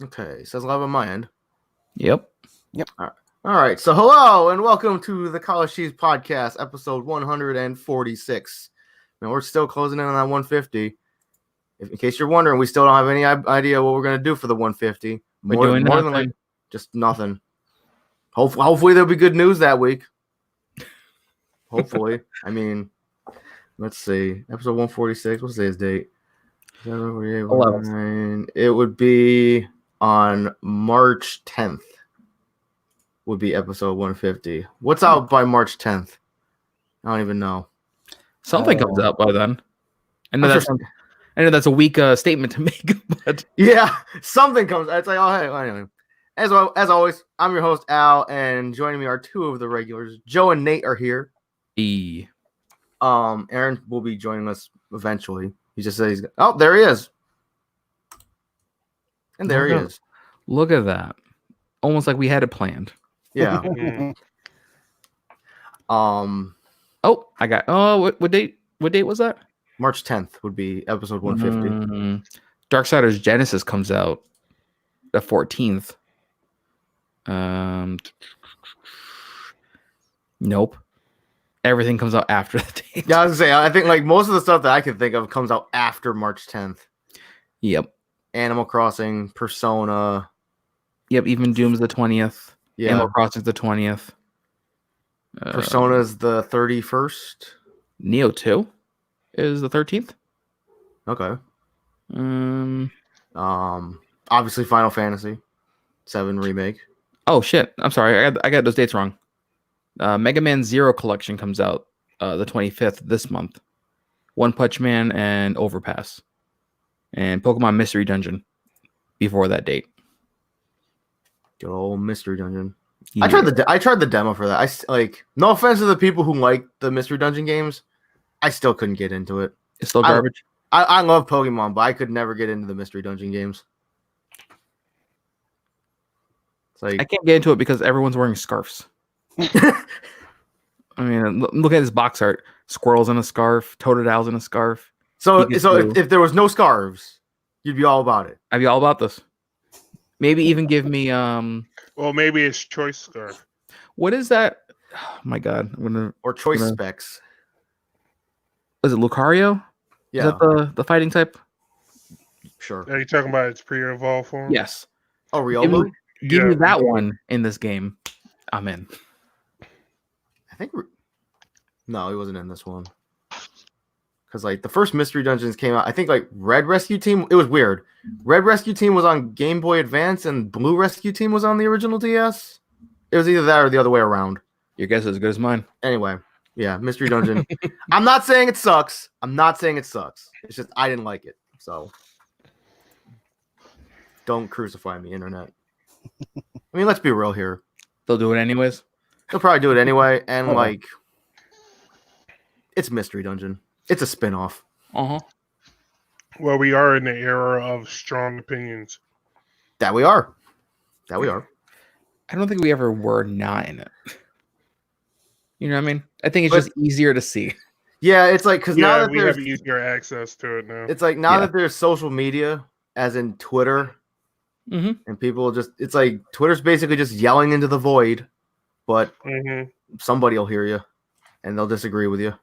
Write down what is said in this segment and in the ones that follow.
Okay, says live on my end. Yep. All right. So hello and welcome to the College Cheese Podcast, episode 146. Now we're still closing in on that 150. In case you're wondering, we still don't have any idea what we're gonna do for the 150. More than like just nothing. Hopefully there'll be good news that week. Hopefully. I mean, let's see. Episode 146. What's today's date? 11. It would be on March 10th. Would be episode 150. What's out by March 10th? I don't even know. Something comes out by then. I know that's a weak statement to make, but yeah, something comes. It's like, oh hey, well, anyway. As always, I'm your host Al, and joining me are two of the regulars. Joe and Nate are here. Aaron will be joining us eventually. He just said he's. Oh, there he is. And there he is. Look at that. Almost like we had it planned. Yeah. Oh, I got. Oh, what date? What date was that? March 10th would be episode 150. Darksiders Genesis comes out the 14th. Nope. Everything comes out after the date. Yeah, I was gonna say. I think like most of the stuff that I can think of comes out after March 10th. Yep. Animal Crossing, Persona. Yep. Even Doom's the 20th. Yeah. Animal Crossing's the 20th. Persona's the 31st. Neo 2 is the 13th. Okay. Obviously Final Fantasy 7 remake. Oh shit! I'm sorry, I got those dates wrong. Mega Man Zero Collection comes out the 25th this month. One Punch Man and Overpass, and Pokemon Mystery Dungeon before that date. Good old Mystery Dungeon. Yeah. I tried the demo for that. I like, no offense to the people who like the Mystery Dungeon games, I still couldn't get into it. It's still garbage. I love Pokemon, but I could never get into the Mystery Dungeon games. It's like, I can't get into it because everyone's wearing scarves. I mean, look at this box art: squirrels in a scarf, Totodiles in a scarf. So if there was no scarves, you'd be all about it. I'd be all about this. Maybe even give me Well, maybe it's choice scarf. What is that? Oh my god! Or choice specs. Is it Lucario? Yeah. Is that the fighting type? Sure. Are you talking about its pre-evolved form? Yes. Oh, Riolu? Give me that one in this game. I'm in. I think no, he wasn't in this one. Because like the first Mystery Dungeons came out, I think like Red Rescue Team. It was weird. Red Rescue Team was on Game Boy Advance, and Blue Rescue Team was on the original DS. It was either that or the other way around. Your guess is as good as mine. Anyway, yeah, Mystery Dungeon. I'm not saying it sucks. It's just I didn't like it. So don't crucify me, internet. I mean, let's be real here. They'll do it anyways. They'll probably do it anyway, and like, it's Mystery Dungeon. It's a spin-off. Well, we are in the era of strong opinions. That we are. I don't think we ever were not in it. You know what I mean? I think it's just easier to see. Yeah, it's like because now that we have easier access to it now. It's like now that there's social media, as in Twitter, and people it's like Twitter's basically just yelling into the void, but somebody will hear you, and they'll disagree with you.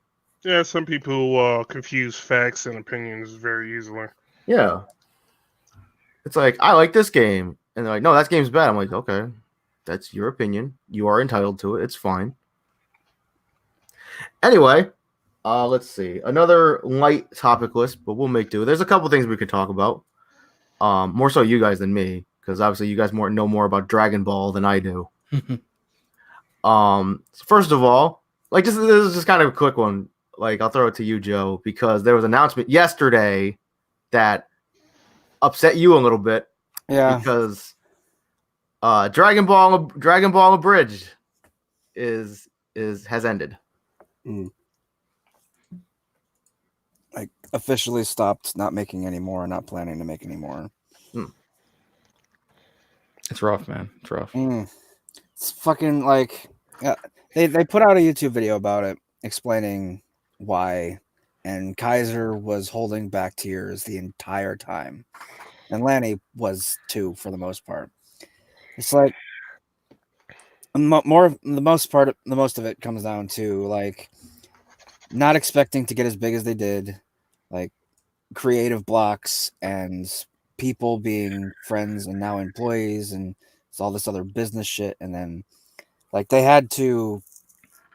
Yeah, some people confuse facts and opinions very easily. Yeah. It's like, I like this game. And they're like, no, that game's bad. I'm like, okay, that's your opinion. You are entitled to it. It's fine. Anyway, let's see. Another light topic list, but we'll make do. There's a couple things we could talk about. More so you guys than me, because obviously you guys know more about Dragon Ball than I do. First of all, like this is just kind of a quick one. Like, I'll throw it to you, Joe, because there was an announcement yesterday that upset you a little bit. Yeah. Because Dragon Ball Abridged has ended. Like, officially stopped not making any more, not planning to make any more. It's rough, man. It's rough. It's fucking like, they put out a YouTube video about it explaining why, and Kaiser was holding back tears the entire time. and Lanny was 2 for the most part. It's like the most of it comes down to like not expecting to get as big as they did, like creative blocks and people being friends and now employees and it's all this other business shit. And then like they had to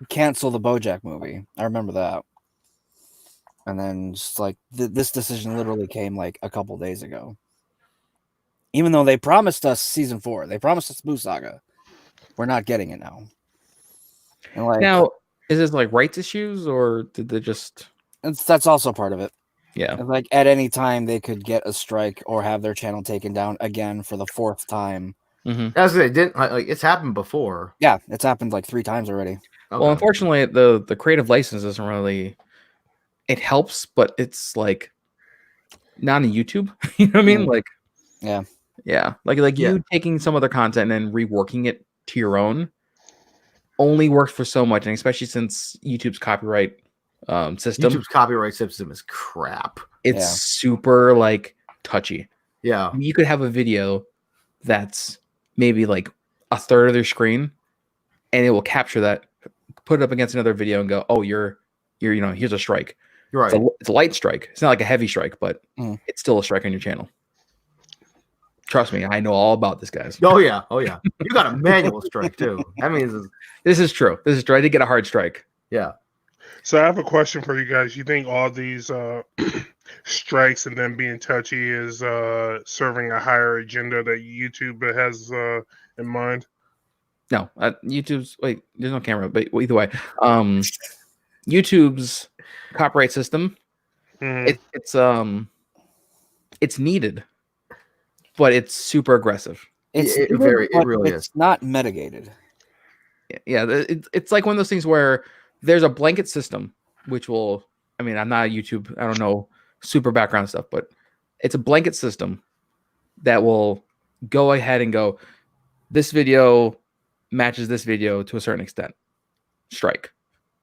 cancel the BoJack movie. I remember that. And then just like this decision literally came like a couple days ago. Even though they promised us season 4, they promised us Boo Saga. We're not getting it now. And like Now, is this like rights issues or did they just? that's also part of it. Yeah. And like at any time they could get a strike or have their channel taken down again for the 4th time. Mm-hmm. That's it. Didn't like it's happened before. Yeah, it's happened like 3 times already. Okay. Well, unfortunately, the creative license doesn't really. It helps, but it's like not on YouTube. You know what I mean? Like, yeah, like you taking some other content and reworking it to your own only works for so much, and especially since YouTube's copyright system. YouTube's copyright system is crap. It's super like touchy. Yeah, you could have a video that's maybe like a third of their screen, and it will capture that, put it up against another video, and go, "Oh, you're here's a strike." You're right. It's a light strike. It's not like a heavy strike, but it's still a strike on your channel. Trust me, I know all about this, guys. Oh yeah. You got a manual strike too. That means this is true. This is true. I did get a hard strike. Yeah. So I have a question for you guys. You think all these strikes and them being touchy is serving a higher agenda that YouTube has in mind? No, YouTube's there's no camera, but either way, YouTube's copyright system, it's needed, but it's super aggressive. It really is. It's not mitigated. Yeah, it's like one of those things where there's a blanket system, which will. I mean, I'm not a YouTube. I don't know super background stuff, but it's a blanket system that will go ahead and go. This video matches this video to a certain extent. Strike.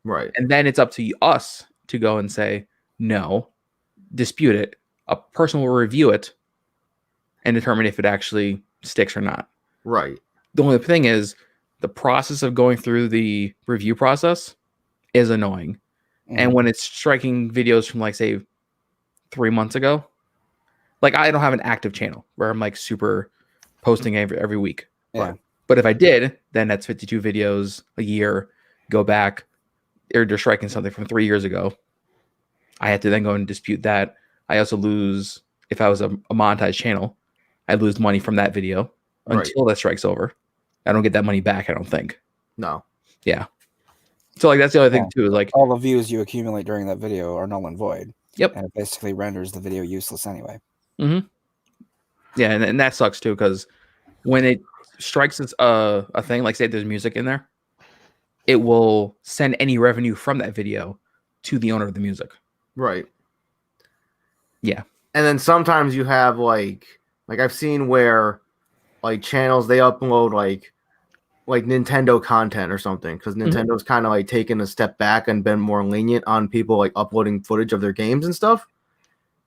Right. And then it's up to us to go and say, no, dispute it. A person will review it and determine if it actually sticks or not. Right. The only thing is the process of going through the review process is annoying. And when it's striking videos from like, say, 3 months ago, like I don't have an active channel where I'm like super posting every week. Yeah. Right. But if I did, then that's 52 videos a year. Go back. They're striking something from 3 years ago. I had to then go and dispute that. I also lose, if I was a monetized channel, I'd lose money from that video until that strike's over. I don't get that money back, I don't think. No. Yeah. So like that's the other thing too. Like all the views you accumulate during that video are null and void. Yep. And it basically renders the video useless anyway. Mm-hmm. Yeah, and that sucks too, because when it strikes a thing, like say there's music in there, it will send any revenue from that video to the owner of the music. Right. Yeah. And then sometimes you have like I've seen where like channels they upload like Nintendo content or something because Nintendo's kind of like taken a step back and been more lenient on people like uploading footage of their games and stuff.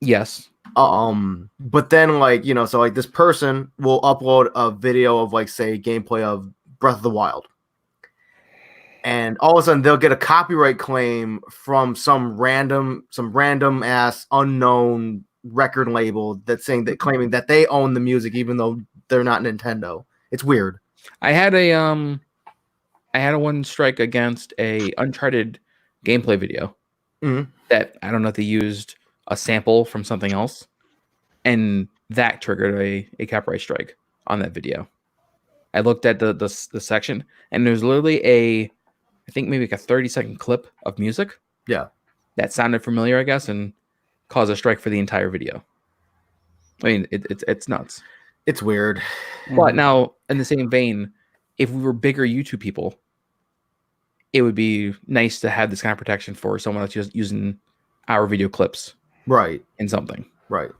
Yes. But then like, so like this person will upload a video of like say gameplay of Breath of the Wild. And all of a sudden they'll get a copyright claim from some random ass unknown record label that's claiming that they own the music even though they're not Nintendo. It's weird. I had a one strike against a Uncharted gameplay video that I don't know if they used a sample from something else, and that triggered a copyright strike on that video. I looked at the section, and there's literally I think maybe like a 30-second clip of music. Yeah. That sounded familiar, I guess, and caused a strike for the entire video. I mean, it's nuts. It's weird. But now, in the same vein, if we were bigger YouTube people, it would be nice to have this kind of protection for someone that's just using our video clips. Right. In something. Right.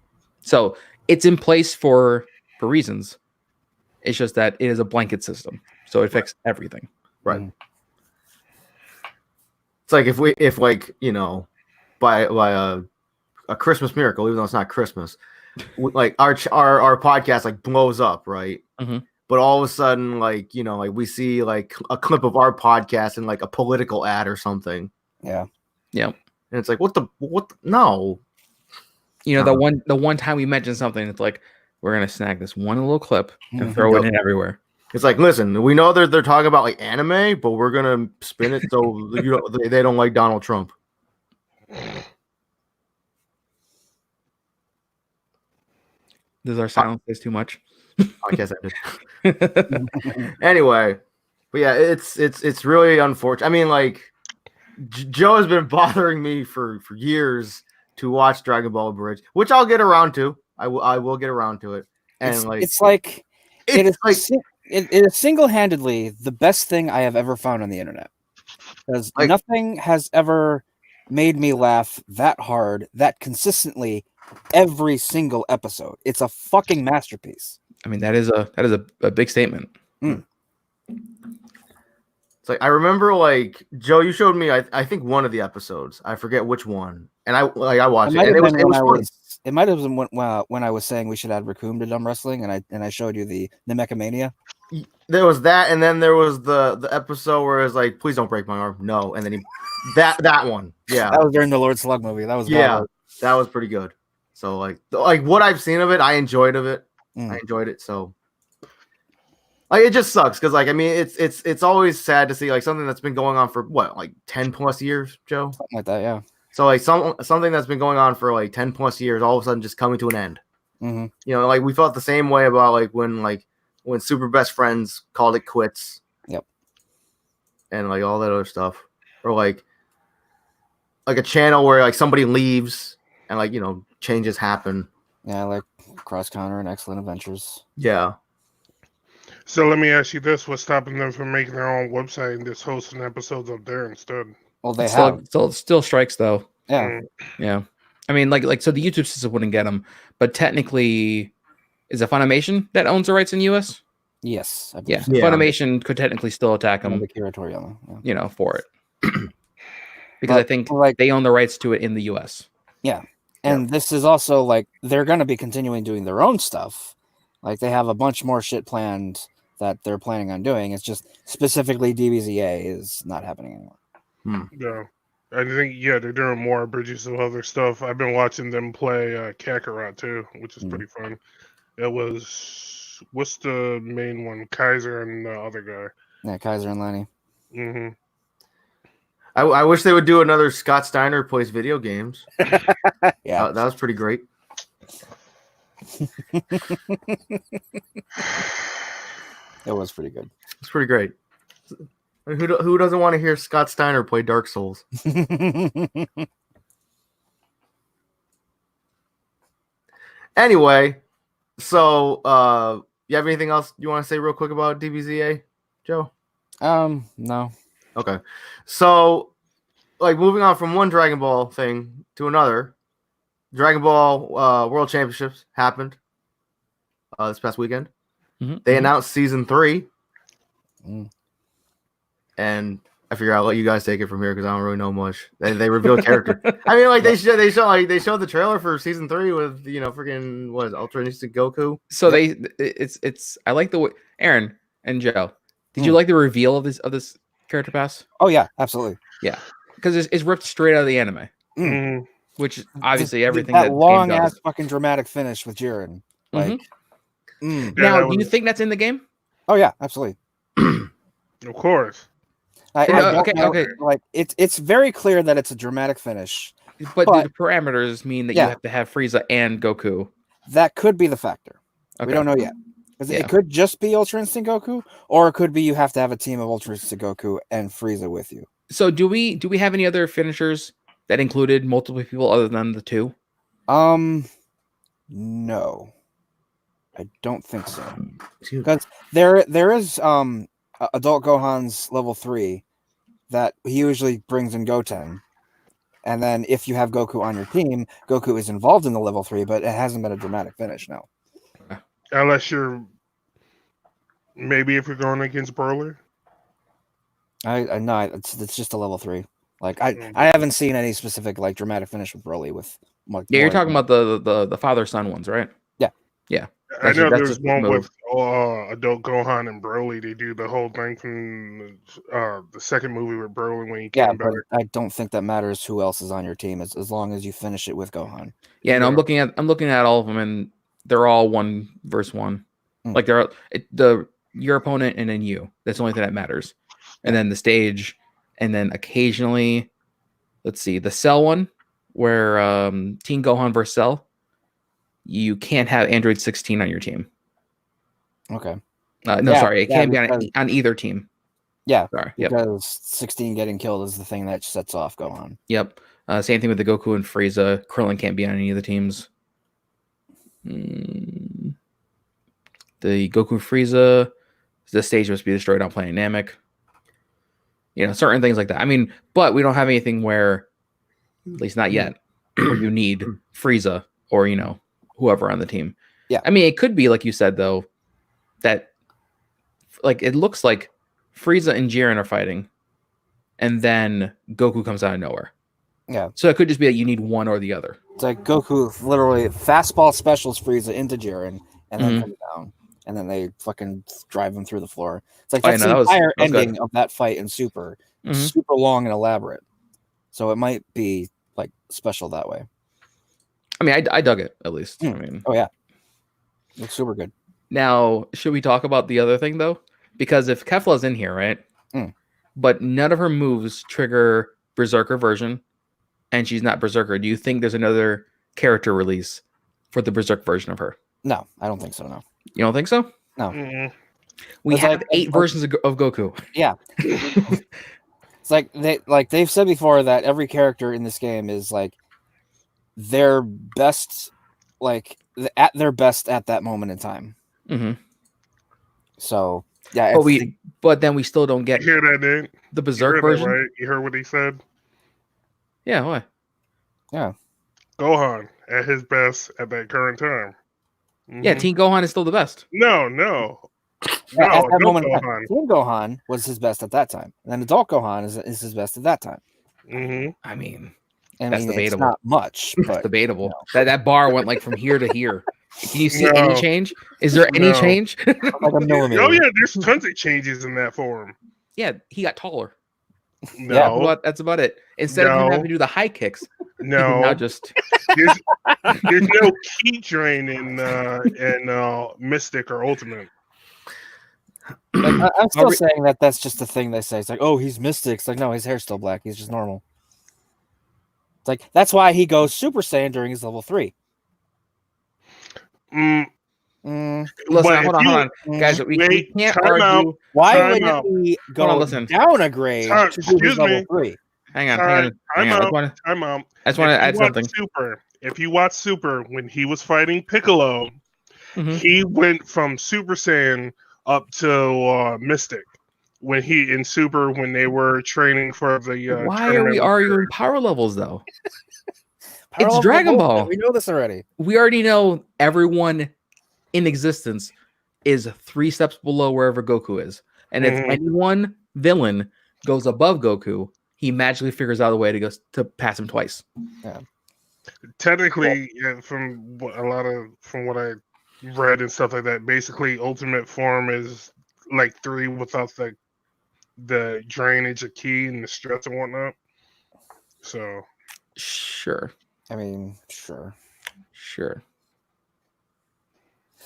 So it's in place for reasons. It's just that it is a blanket system. So it affects everything. Right. It's like if by a Christmas miracle, even though it's not Christmas, like our podcast like blows up, right? Mhm. But all of a sudden, like, you know, like we see like a clip of our podcast in like a political ad or something. Yeah. Yep. And it's like, no. You know, the one time we mentioned something, it's like we're gonna snag this one little clip and throw it in everywhere. It's like, listen, we know they're talking about like anime, but we're gonna spin it so they don't like Donald Trump. Does our silence say too much? I guess I did. Anyway, but yeah, it's really unfortunate. I mean, like Joe has been bothering me for years to watch Dragon Ball Bridge, which I'll get around to. I will get around to it. And it is single-handedly the best thing I have ever found on the internet. Because nothing has ever made me laugh that hard, that consistently, every single episode. It's a fucking masterpiece. I mean, that is a big statement. It's like I remember, like Joe, you showed me. I think one of the episodes. I forget which one, and I watched it. And it might have been when I was saying we should add Raccoon to Dumb Wrestling, and I showed you the Mechamania. There was that, and then there was the episode where it was like, "Please don't break my arm." No, and then that one. Yeah, that was during the Lord Slug movie. That was that was pretty good. So like what I've seen of it, I enjoyed it. I enjoyed it. So like it just sucks because like I mean it's always sad to see like something that's been going on for what like 10 plus years, Joe. Something like that, yeah. So like something that's been going on for like 10 plus years, all of a sudden just coming to an end. Mm-hmm. You know, like we felt the same way about like when Super Best Friends called it quits. Yep. And like all that other stuff, or like a channel where like somebody leaves and like, you know, changes happen. Yeah, like Cross Counter and Excellent Adventures. Yeah. So let me ask you this: what's stopping them from making their own website and just hosting episodes up there instead? Well, they still strikes though. Yeah. Yeah. I mean, like so the YouTube system wouldn't get them, but technically, is it Funimation that owns the rights in the US? Yes. Yeah. Funimation could technically still attack them. Yeah. You know, for it. Because I think they own the rights to it in the US. Yeah. And this is also like they're going to be continuing doing their own stuff. Like they have a bunch more shit planned that they're planning on doing. It's just specifically DBZA is not happening anymore. Yeah. I think, they're doing more bridges of other stuff. I've been watching them play Kakarot too, which is pretty fun. It was, what's the main one? Kaiser and the other guy. Yeah, Kaiser and Lenny. Mm-hmm. I wish they would do another Scott Steiner plays video games. Yeah. That was pretty great. It was pretty good. It's pretty great. Who doesn't want to hear Scott Steiner play Dark Souls? Anyway, so you have anything else you want to say real quick about DBZA, Joe? No. Okay. So, like, moving on from one Dragon Ball thing to another, Dragon Ball World Championships happened this past weekend. Mm-hmm. They announced Season 3. And I figure I'll let you guys take it from here because I don't really know much. They reveal character. I mean, like they showed the trailer for Season 3 with, you know, freaking what is it, Ultra Instinct Goku. So it's I like the way Aaron and Joe. Did you like the reveal of this character pass? Oh yeah, absolutely. Yeah, because it's ripped straight out of the anime, which obviously everything that long ass fucking dramatic finish with Jiren. Like, now, do you think that's in the game? Oh yeah, absolutely. Of course. Okay. Like it's very clear that it's a dramatic finish. But do the parameters mean that you have to have Frieza and Goku? That could be the factor. Okay. We don't know yet. It could just be Ultra Instinct Goku, or it could be you have to have a team of Ultra Instinct Goku and Frieza with you. So do we have any other finishers that included multiple people other than the two? No. I don't think so. Because there is Adult Gohan's level 3 that he usually brings in Goten. And then if you have Goku on your team, Goku is involved in the level 3, but it hasn't been a dramatic finish, no. Unless maybe if you're going against Broly. No, it's just a level 3. Like I haven't seen any specific like dramatic finish with Broly with. Yeah, you're talking about the father son ones, right? Yeah. Yeah. I know That's there's just the one move. with adult Gohan and Broly. They do the whole thing from the second movie with Broly when he came back. But I don't think that matters who else is on your team as long as you finish it with Gohan. Yeah, and I'm looking at all of them, and they're all 1v1. Like they're your opponent and then you. That's the only thing that matters. And then the stage, and then occasionally, let's see, the Cell one where Teen Gohan versus Cell. You can't have Android 16 on your team. Okay. Sorry, it can't be on either team. Yeah, sorry. Because 16 getting killed is the thing that sets off Gohan. Yep. Same thing with the Goku and Frieza. Krillin can't be on any of the teams. The Goku Frieza, the stage must be destroyed on Planet Namek. Certain things like that. I mean, but we don't have anything where, at least not yet, where you need Frieza or whoever on the team. Yeah. I mean, it could be like you said though, that like it looks like Frieza and Jiren are fighting, and then Goku comes out of nowhere. Yeah. So it could just be that you need one or the other. It's like Goku literally fastball specials Frieza into Jiren and then comes down. And then they fucking drive him through the floor. It's like that's the entire ending of that fight in Super. Super long and elaborate. So it might be like special that way. I mean, I dug it at least. I mean, oh yeah, looks super good. Now, should we talk about the other thing though? Because if Kefla's in here, right? But none of her moves trigger Berserker version, and she's not Berserker. Do you think there's another character release for the Berserk version of her? No, I don't think so. No. You don't think so? No. We have 8 versions of Goku. Yeah. It's like they've said before that every character in this game is like their best, like at their best at that moment in time. So yeah, but then we still don't get. You hear that, Nate? The Berserk version, right? You heard what he said? Yeah. What? Yeah. Gohan at his best at that current time. Yeah, Teen Gohan is still the best. No. At that moment, Teen Gohan was his best at that time, and then Adult Gohan is his best at that time. I mean, that's debatable. It's not much, but debatable. That bar went like from here to here. Can you see any change? Is there any change? Like a millimeter. Oh yeah, there's tons of changes in that form. Yeah, he got taller. No, that's about it. Instead of him having to do the high kicks, now just there's no key drain in Mystic or Ultimate. Like, I'm still saying that's just the thing they say. It's like, oh, he's Mystic. It's like, no, his hair's still black. He's just normal. It's like that's why he goes Super Saiyan during his level 3. Listen, hold on, guys. We can't argue. Why would he go down a grade to do his level 3? Hang on. I just want to add something. If you watch Super, when he was fighting Piccolo, he went from Super Saiyan up to Mystic. When they were training for the why are we arguing power levels though? It's Dragon Ball. We know this already. We already know everyone in existence is 3 steps below wherever Goku is. And if anyone villain goes above Goku, he magically figures out a way to pass him twice. Yeah. Technically, from what I read and stuff like that, basically ultimate form is like 3 without the drainage of ki and the stress and whatnot. So sure. I mean, sure.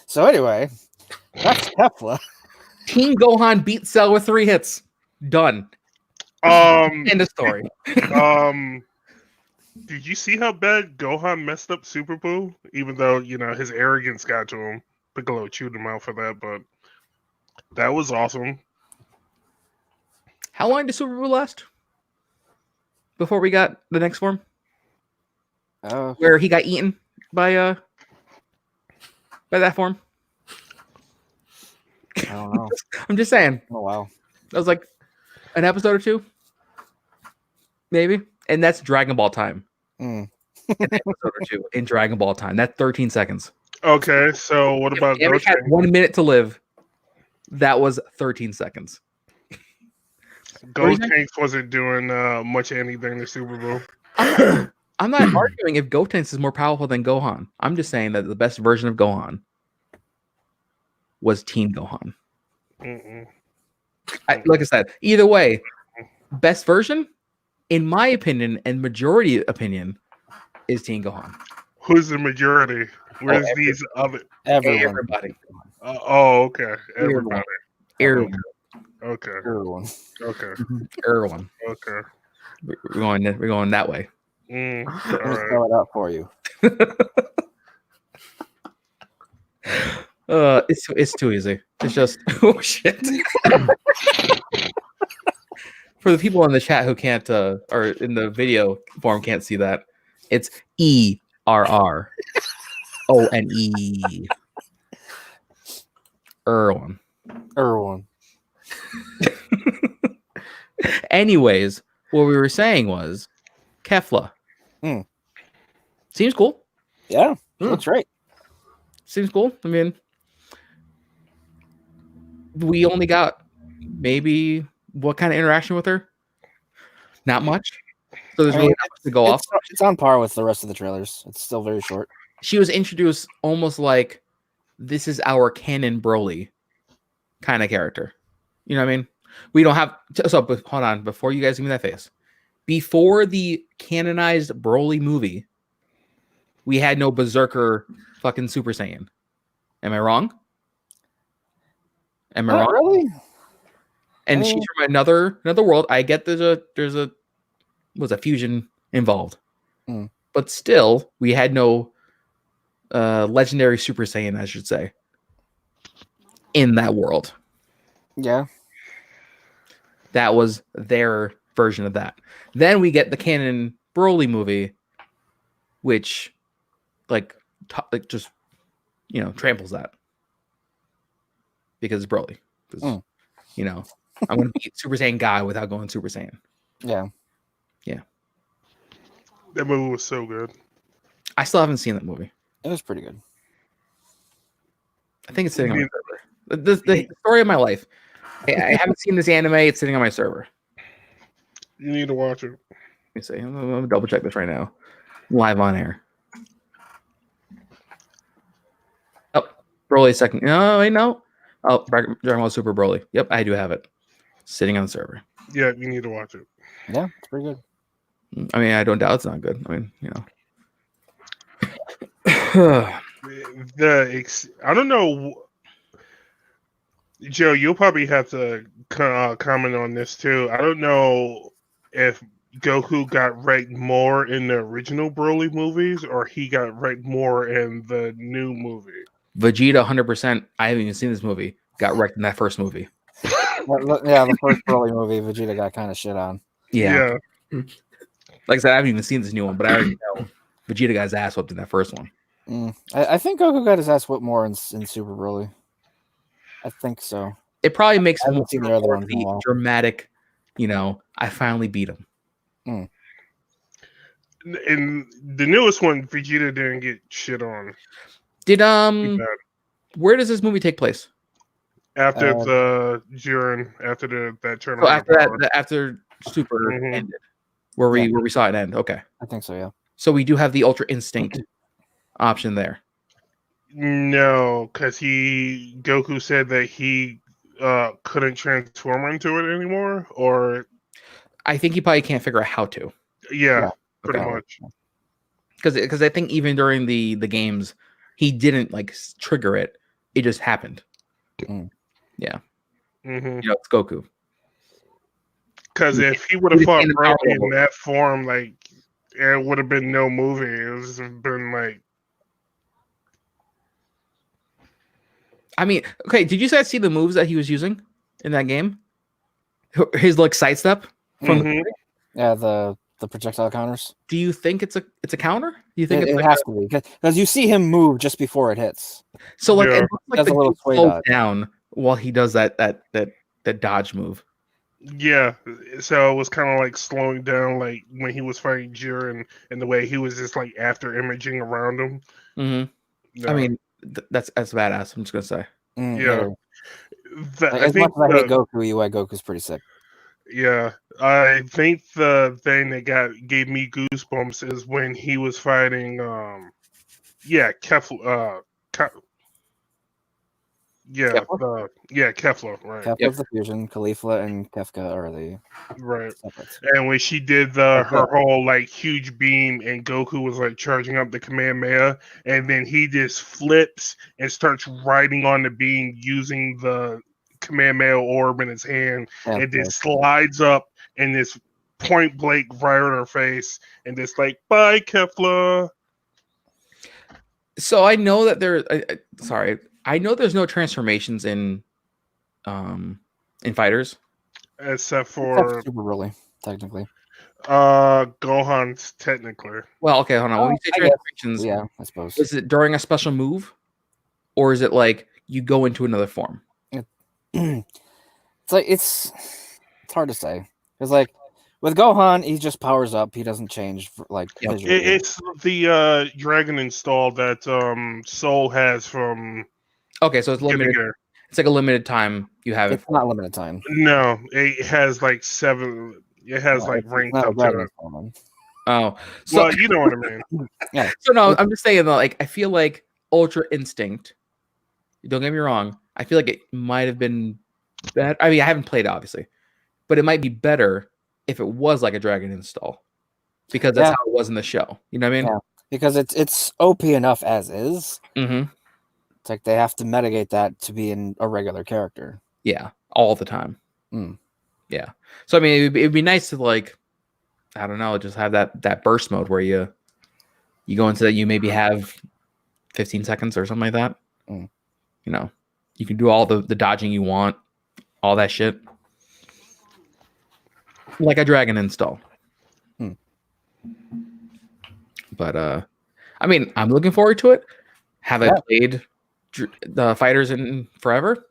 So anyway, that's Kefla. Teen Gohan beat Cell with 3 hits. Done. End of story. Did you see how bad Gohan messed up Super Buu? Even though, his arrogance got to him. Piccolo chewed him out for that, but that was awesome. How long did Super Buu last? Before we got the next form? Where he got eaten by that form? I don't know. I'm just saying. Oh wow. That was like an episode or 2. Maybe. And that's Dragon Ball time. An episode or 2 in Dragon Ball time. That's 13 seconds. Okay, so what about Namek had 1 minute to live. That was 13 seconds. Gold Tanks wasn't doing much anything in the Super Bowl. I'm not arguing if Gotenks is more powerful than Gohan. I'm just saying that the best version of Gohan was Teen Gohan. Like I said, either way, best version, in my opinion and majority opinion, is Teen Gohan. Who's the majority? Where's these other? Everybody. Okay. Everybody. Everyone. Okay. Everyone. Okay. Everyone. Okay. We're going that way. All Let me right. spell it out for you. It's too easy. It's just oh shit. For the people in the chat who can't or in the video form can't see that, it's ERRONE. Erwin. Anyways, what we were saying was Kefla. Seems cool. Yeah, looks great. Seems cool. I mean, we only got maybe what kind of interaction with her? Not much. So there's really not much to go off. It's on par with the rest of the trailers. It's still very short. She was introduced almost like this is our canon Broly kind of character. You know what I mean? We don't have but hold on, before you guys give me that face. Before the canonized Broly movie, we had no Berserker fucking Super Saiyan. Am I wrong? Am I wrong? Really? And she's from another world. I get there's a fusion involved. But still, we had no legendary Super Saiyan, I should say, in that world. Yeah. That was their version of that. Then we get the canon Broly movie, which just tramples that because it's Broly. I'm going to be Super Saiyan guy without going Super Saiyan. Yeah. That movie was so good. I still haven't seen that movie. It was pretty good. I think it's sitting on my server. The story of my life. I haven't seen this anime. It's sitting on my server. You need to watch it. Let me see. I'm going to double check this right now. Live on air. Oh, Broly second. No, wait, no. Oh, Dragon Ball Super Broly. Yep, I do have it. Sitting on the server. Yeah, you need to watch it. Yeah, it's pretty good. I mean, I don't doubt it's not good. I mean, I don't know, Joe. You'll probably have to comment on this too. I don't know if Goku got wrecked more in the original Broly movies or he got wrecked more in the new movie. Vegeta, 100%. I haven't even seen this movie. Got wrecked in that first movie. Yeah, the first Broly movie, Vegeta got kind of shit on. Yeah. Like I said, I haven't even seen this new one, but I already know Vegeta got his ass whipped in that first one. I think Goku got his ass whipped more in Super Broly. I think so. It probably makes I haven't seen the other one the dramatic, I finally beat him. In the newest one, Vegeta didn't get shit on. Did where does this movie take place? After that tournament. So after Super ended, where we saw it end. Okay, I think so. Yeah. So we do have the Ultra Instinct option there. No, because Goku said that he couldn't transform into it anymore, or I think he probably can't figure out how to. Yeah. Pretty much. Because I think even during the games, he didn't trigger it. It just happened. Yeah. It's Goku. Because if he would have fought Broly in that form, it would have been no movie. It would have been I mean, okay, did you guys see the moves that he was using in that game? His sidestep from the projectile counters. Do you think it's a counter? Do you think it has to be because you see him move just before it hits? So it looks like a little slows down while he does that dodge move. Yeah, so it was kind of slowing down, when he was fighting Jiren, and the way he was just after imaging around him. I mean, that's badass. I'm just gonna say. Yeah. As much as I hate Goku, UI Goku's pretty sick. Yeah, I think the thing that gave me goosebumps is when he was fighting. Kefla. Kefla. Right. Kefla's the fusion. Caulifla and Kefka are the Right. separates. And when she did her whole like huge beam, and Goku was like charging up the Kamehameha, and then he just flips and starts riding on the beam using the Kamehameha orb in his hand, and then slides up and this point blank right on her face, and just like, bye, Kefla. So I know that I know there's no transformations in fighters. Except for Super Broly, technically. Gohan's technically. Well, okay, hold on. When we say transformations, yeah, I suppose. Is it during a special move, or is it like you go into another form? It's like it's hard to say because like with Gohan, he just powers up. He doesn't change visually. It's the dragon install that Soul has from. Okay, so it's limited. It's like a limited time you have it. It's not limited time. No, it has like 7. It has like rank up to it. Oh, so well, you know what I mean. Yeah. So no, I'm just saying though, like I feel like Ultra Instinct. Don't get me wrong. I feel like it might have been better. I mean, I haven't played obviously, but it might be better if it was like a Dragon install, because that's how it was in the show. You know what I mean? Yeah. Because it's OP enough as is. Mm-hmm. It's like they have to mitigate that to be in a regular character. Yeah, all the time. Mm. Yeah. So I mean, it'd be nice to like, I don't know, just have that burst mode where you go into that, you maybe have 15 seconds or something like that. Mm. You know, you can do all the dodging you want, all that shit, like a Dragon install. Mm. But I mean, I'm looking forward to it. Have I played the fighters in forever?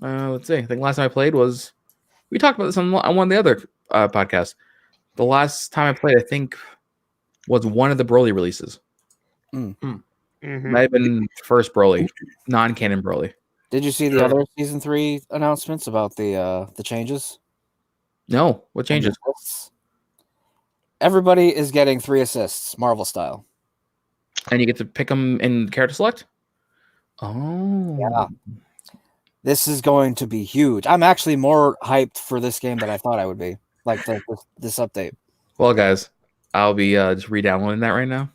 Let's see. I think last time I played was, we talked about this on one of the other podcasts. The last time I played, I think, was one of the Broly releases. Mm-hmm. Might have been first Broly, non-canon Broly. Did you see the other season 3 announcements about the changes? No, what changes? Everybody is getting 3 assists, Marvel style, and you get to pick them in character select. Oh, yeah. This is going to be huge. I'm actually more hyped for this game than I thought I would be. Like this update. Well, guys, I'll be just re-downloading that right now.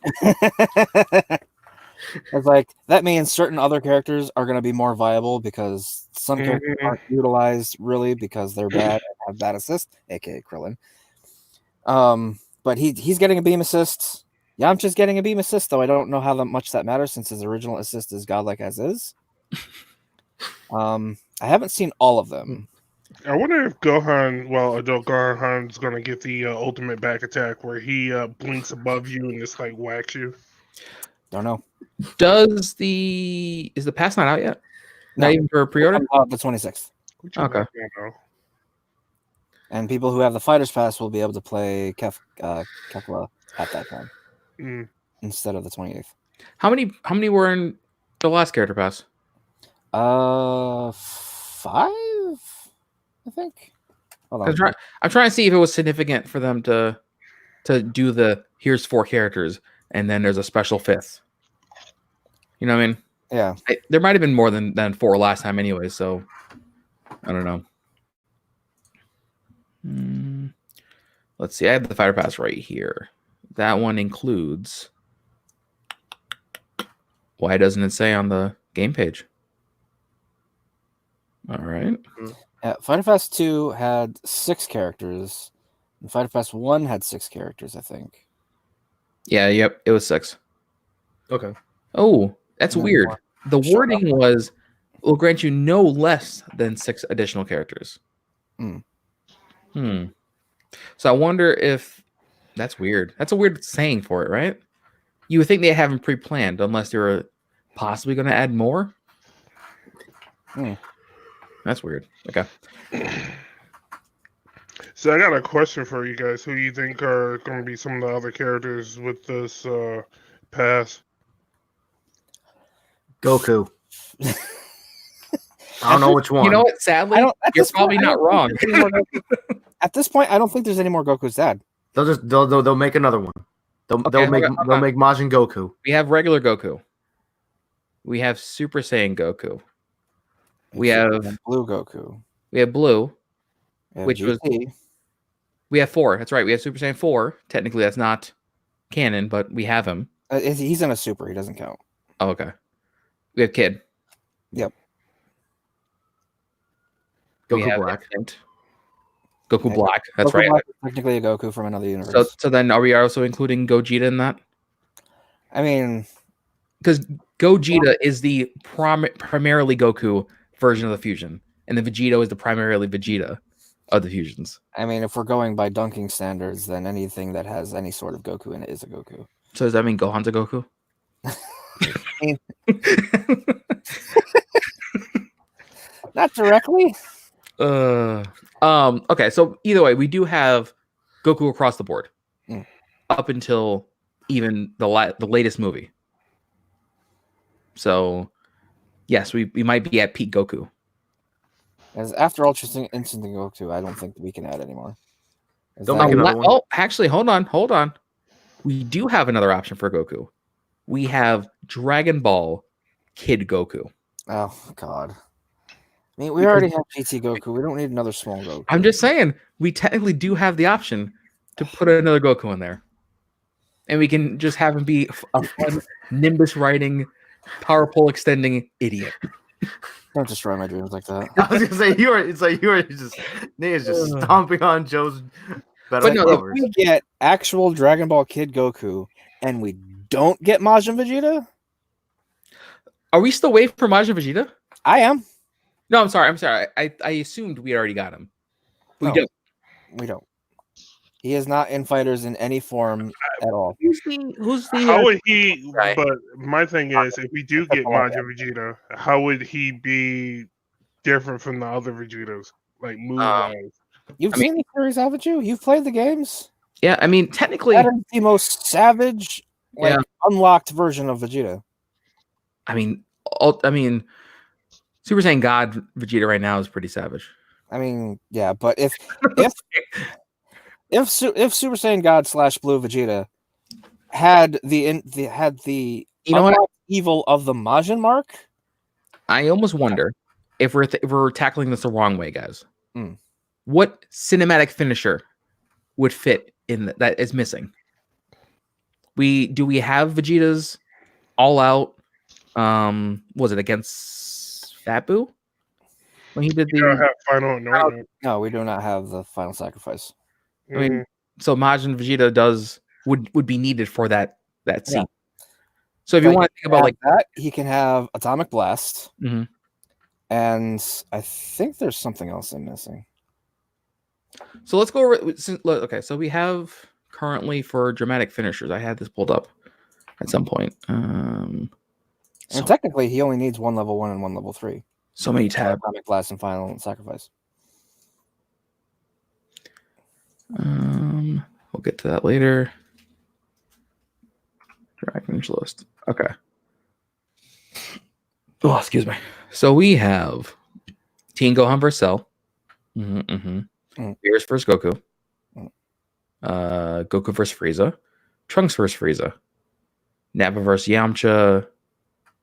It's like that means certain other characters are going to be more viable because some characters aren't utilized really because they're bad and have bad assist, aka Krillin. But he's getting a beam assist. Yamcha's getting a beam assist, though I don't know how much that matters since his original assist is godlike as is. I haven't seen all of them. I wonder if Gohan, adult Gohan's gonna get the ultimate back attack where he blinks above you and just like whacks you. Don't know. Is the pass not out yet? No. Not even for pre-order? The 26th. Okay. And people who have the Fighters Pass will be able to play Kefla at that time instead of the 28th. How many were in the last character pass? 5, I think. Hold on. I'm trying to see if it was significant for them to do the here's 4 characters and then there's a special 5th. You know what I mean? Yeah. There might have been more than 4 last time anyway, so I don't know. Let's see. I have the fighter pass right here. That one includes. Why doesn't it say on the game page? All right. Fighter Pass 2 had 6 characters. And Fighter Pass 1 had 6 characters, I think. Yeah, yep. It was 6. Okay. Oh, that's weird. The wording was, will grant you no less than 6 additional characters. So I wonder if that's weird. That's a weird saying for it, right? You would think they haven't pre-planned unless they were possibly going to add more. That's weird. Okay. So I got a question for you guys. Who you think are going to be some of the other characters with this pass? Goku. I don't know which one. You know what? Sadly, you're probably not wrong. At this point, I don't think there's any more Goku's dad. They'll make another one. They'll make Majin Goku. We have regular Goku. We have Super Saiyan Goku. We have Blue Goku. We have Blue, which GT. was we have 4. That's right. We have Super Saiyan 4. Technically, that's not canon, but we have him. He's in a super. He doesn't count. Oh, okay. We have Kid. Yep. Goku Black. Goku Black. That's Goku right. Black is technically a Goku from another universe. So then, are we also including Gogeta in that? I mean, because Gogeta is the primarily Goku version of the fusion, and the Vegito is the primarily Vegeta of the fusions. I mean, if we're going by dunking standards, then anything that has any sort of Goku in it is a Goku. So does that mean Gohan's a Goku? Not directly. Okay, so either way, we do have Goku across the board up until even the latest movie. So yes, we might be at peak Goku. As after Ultra Instinct Goku, I don't think we can add anymore. Actually, hold on. We do have another option for Goku. We have Dragon Ball Kid Goku. Oh God. I mean, we already have GT Goku. We don't need another small Goku. I'm just saying, we technically do have the option to put another Goku in there. And we can just have him be a fun Nimbus riding, power pole extending idiot. Don't destroy my dreams like that. I was gonna say you were just Nia's just stomping on Joe's better if we get actual Dragon Ball Kid Goku and we don't get Majin Vegeta, are we still waiting for Majin Vegeta? I am. No, I'm sorry. I assumed we already got him. We don't. He is not in Fighters in any form at all. Who's the how would he? Right. But my thing is, if we do get Majin Vegeta, how would he be different from the other Vegetas? Like move-wise? You've seen the series, haven't you? You've played the games. Yeah, I mean, technically, that is the most savage, unlocked version of Vegeta. I mean, Super Saiyan God Vegeta right now is pretty savage. I mean, yeah, but if Super Saiyan God / Blue Vegeta had the evil of the Majin mark, I almost wonder if we're tackling this the wrong way, guys. What cinematic finisher would fit in that is missing? Do we have Vegeta's all out? Was it against Fat Boo when he did No, we do not have the final sacrifice. I mean, so Majin Vegeta would be needed for that scene. Yeah. So if you want to think about like that, he can have Atomic Blast, and I think there's something else I'm missing. So let's go over. Okay, so we have currently for dramatic finishers. I had this pulled up at some point. And technically, he only needs one level 1 and one level 3. So many tabs. Atomic Blast and Final Sacrifice. We'll get to that later. Drag finish list. Okay. Oh, excuse me. So we have Teen Gohan vs. Cell. Beerus vs. Goku. Goku vs. Frieza. Trunks vs. Frieza. Nappa vs. Yamcha.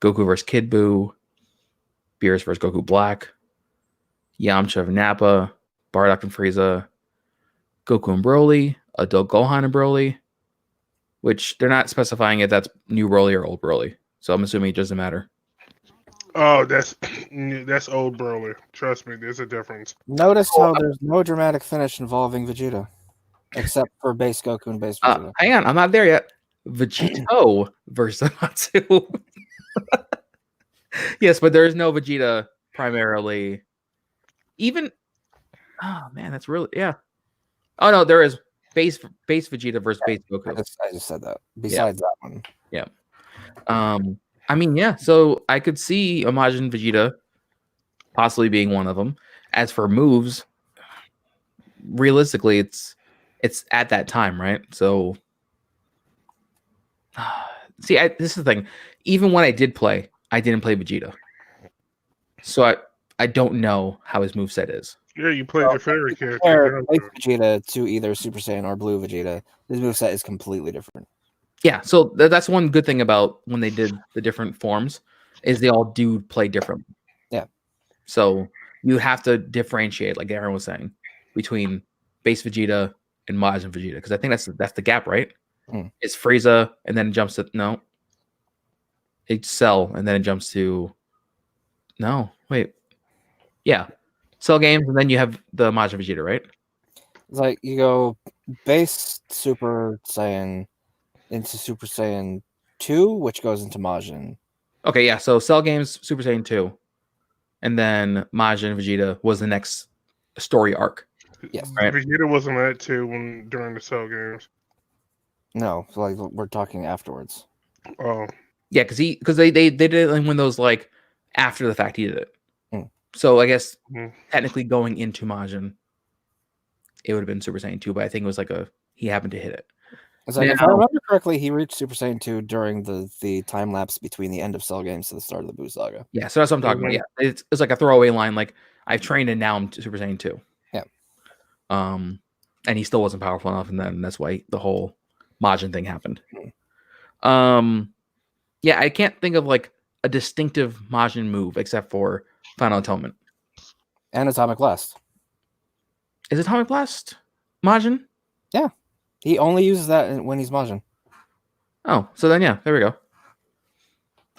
Goku vs. Kid Buu. Beerus vs. Goku Black. Yamcha and Nappa. Bardock and Frieza. Goku and Broly. Adult Gohan and Broly. Which they're not specifying if that's new Broly or old Broly. So I'm assuming it doesn't matter. Oh, that's old Broly. Trust me, there's a difference. Notice how there's no dramatic finish involving Vegeta. Except for base Goku and base Vegeta. Hang on, I'm not there yet. Vegito versus Matsu. Yes, but there is no Vegeta primarily. Even oh man, that's really Oh no, there is base Vegeta versus base Goku. I just said that. Besides that one. Yeah. I mean, yeah, so I could see Majin Vegeta possibly being one of them. As for moves, realistically, it's at that time, right? So see, this is the thing. Even when I did play, I didn't play Vegeta. So I don't know how his moveset is. Yeah, you played your favorite character. Compare White Vegeta to either Super Saiyan or Blue Vegeta. His moveset is completely different. Yeah, so that's one good thing about when they did the different forms is they all do play different. Yeah. So you have to differentiate, like Aaron was saying, between base Vegeta and Majin Vegeta, because I think that's the gap, right? It's Frieza, and then it jumps to it's Cell, and then it jumps to Cell games, and then you have the Majin Vegeta, right? It's like you go base Super Saiyan into Super Saiyan 2, which goes into Majin. Okay, yeah. So Cell games, Super Saiyan 2, and then Majin Vegeta was the next story arc. Yes. Right. Vegeta wasn't at 2 during the Cell games. No, so like we're talking afterwards. Oh. Yeah, because they did it when those like after the fact he did it. So I guess technically going into Majin, it would have been Super Saiyan 2, but I think it was like he happened to hit it. It's like, if I remember correctly, he reached Super Saiyan 2 during the time lapse between the end of Cell games to the start of the Buu saga. Yeah, so that's what I'm talking about. Yeah, it's like a throwaway line, like I've trained and now I'm Super Saiyan 2. Yeah. And he still wasn't powerful enough, and then that's why the whole Majin thing happened. Yeah, I can't think of like a distinctive Majin move except for Final Atonement and Atomic Blast. Is Atomic Blast Majin? Yeah, he only uses that when he's Majin. Oh, so then yeah, there we go.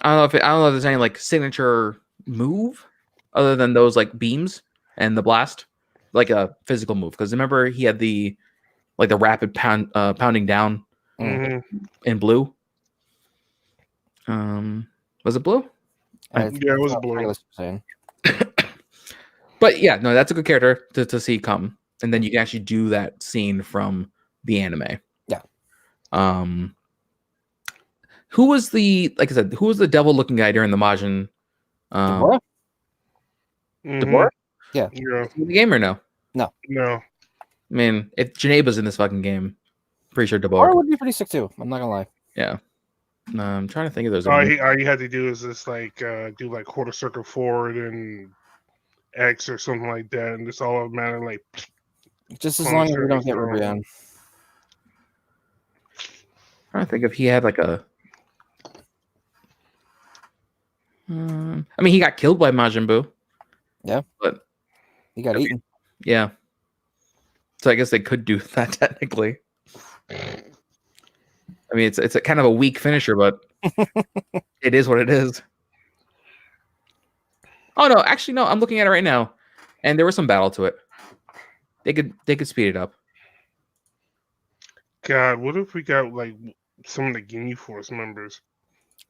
I don't know if there's any like signature move other than those like beams and the blast, like a physical move. Because remember he had the rapid pounding down in blue. Was it blue? Yeah, it was blue. But yeah, no, that's a good character to see come, and then you can actually do that scene from the anime. Yeah. Who was the devil looking guy during the Majin? Deborah? Deborah? Yeah. In the game or no? No. No. I mean, if Janeba's in this fucking game, I'm pretty sure Deborah would be pretty sick too. I'm not gonna lie. Yeah. I'm trying to think if there's. All you had to do is just like do like quarter circle forward and X or something like that, and it's all matter like. Just as long as we don't get Rubrian. I'm trying to think if he had like a. I mean, he got killed by Majin Buu. Yeah, but he got eaten. Yeah. So I guess they could do that technically. I mean, it's a kind of a weak finisher, but it is what it is. Oh no, actually no, I'm looking at it right now, and there was some battle to it. They could speed it up. God, what if we got like some of the Ginyu Force members?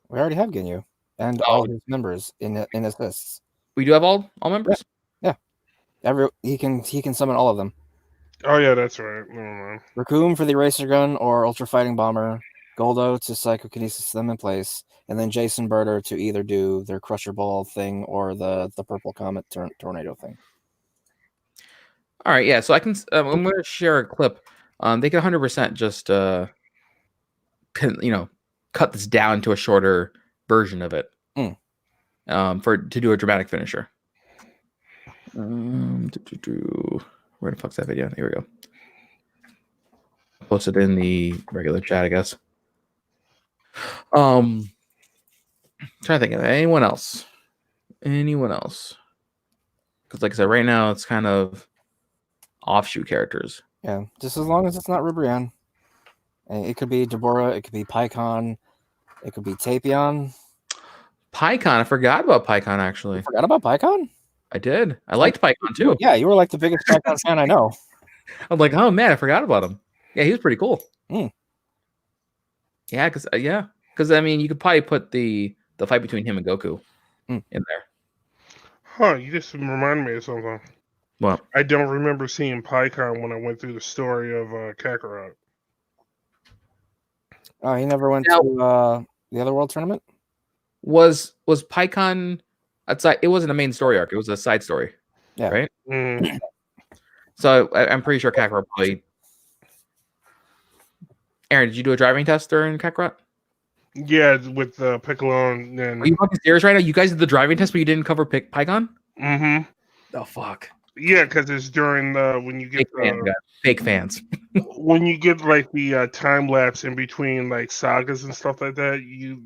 We already have Ginyu and all of his members in assists. We do have all members. Yeah. He can summon all of them. Oh yeah, that's right. Never mind. Raccoon for the Eraser Gun or Ultra Fighting Bomber. Goldo to psychokinesis them in place, and then Jason Birder to either do their Crusher Ball thing or the Purple Comet Tornado thing. All right, yeah. So I'm going to share a clip. They can 100% just cut this down to a shorter version of it. To do a dramatic finisher. Where the fuck's that video? Here we go. Post it in the regular chat, I guess. Trying to think of anyone else. Because like I said, right now it's kind of offshoot characters. Yeah, just as long as it's not Rubrian. It could be Deborah, it could be Pycon, it could be Tapion. Pycon, I forgot about Pycon actually. You forgot about Pycon? I did. I liked Pycon too. Yeah, you were like the biggest Pycon fan I know. I'm like, oh man, I forgot about him. Yeah, he was pretty cool. Yeah, because I mean, you could probably put the fight between him and Goku in there. Huh? You just reminded me of something. What? I don't remember seeing Pycon when I went through the story of Kakarot. Oh, he never went to the other world tournament? Was Pycon outside? It wasn't a main story arc. It was a side story. Yeah. Right? So I'm pretty sure Kakarot probably... Aaron, did you do a driving test during Kakarot? Yeah, with Piccolo and... Are you fucking serious right now? You guys did the driving test, but you didn't cover Pycon? Mm-hmm. Oh fuck. Yeah, because it's during the when you get Fake fans. when you get like the time lapse in between like sagas and stuff like that.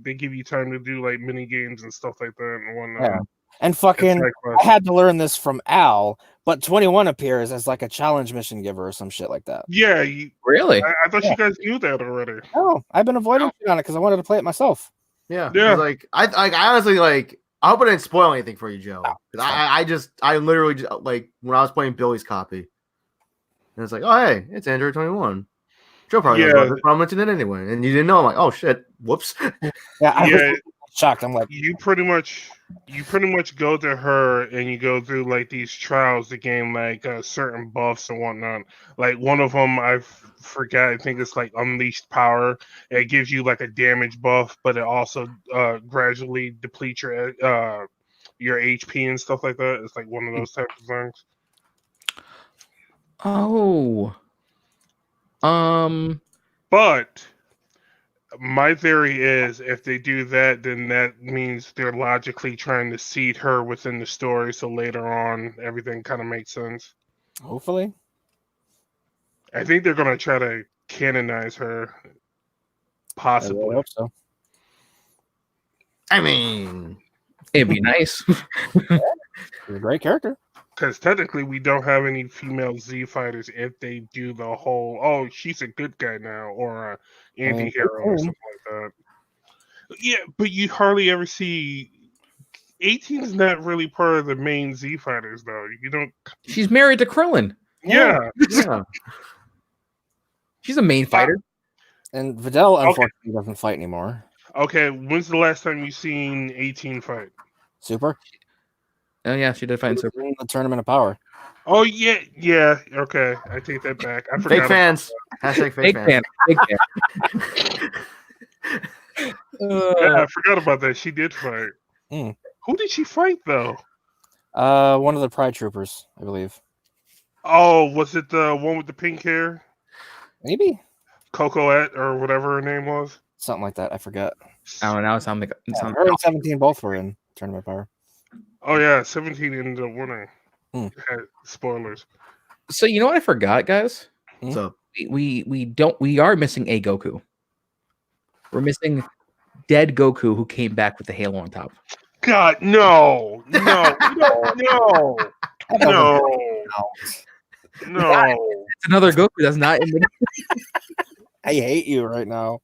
They give you time to do like mini games and stuff like that and whatnot. Yeah. And fucking, I had to learn this from Al, but 21 appears as like a challenge mission giver or some shit like that. Yeah, Really? I thought you guys knew that already. Oh, I've been avoiding shit on it because I wanted to play it myself. Yeah. Yeah. Like I honestly like. I hope I didn't spoil anything for you, Joe. I literally just, like when I was playing Billy's copy, and it's like, oh hey, it's Android 21. Joe probably knows about this, but I'll mention it anyway. And you didn't know. I'm like, oh shit, whoops. Yeah, I was shocked. I'm like, you pretty much go to her and you go through like these trials to gain like certain buffs and whatnot. Like one of them, I forgot. I think it's like Unleashed Power. It gives you like a damage buff, but it also gradually depletes your HP and stuff like that. It's like one of those types of things. Oh. But my theory is if they do that, then that means they're logically trying to seed her within the story, so later on everything kind of makes sense. Hopefully. I think they're going to try to canonize her. Possibly. I hope so. I mean, it'd be nice. She's a great character. Because technically we don't have any female Z fighters if they do the whole, oh, she's a good guy now, or an anti-hero or something like that. Yeah, but you hardly ever see... 18 is not really part of the main Z fighters, though. You don't... She's married to Krillin. Yeah. She's a main fighter. And Videl, unfortunately, doesn't fight anymore. Okay, when's the last time you seen 18 fight? Super? Oh, yeah, she did fight in Super. The Tournament of Power. Oh, yeah, okay. I take that back. I forgot. Fake fans. Hashtag fake fan. Fake fan. Yeah, I forgot about that. She did fight. Who did she fight, though? One of the Pride Troopers, I believe. Oh, was it the one with the pink hair? Maybe. Cocoette, or whatever her name was? Something like that. I forgot. I don't know. It sounds like her and 17 both were in Tournament of Power. Oh, yeah, 17 ended up winning. Spoilers. So you know what I forgot, guys? So we are missing a Goku. We're missing dead Goku who came back with the halo on top. God, no. It's another Goku that's not in the... I hate you right now.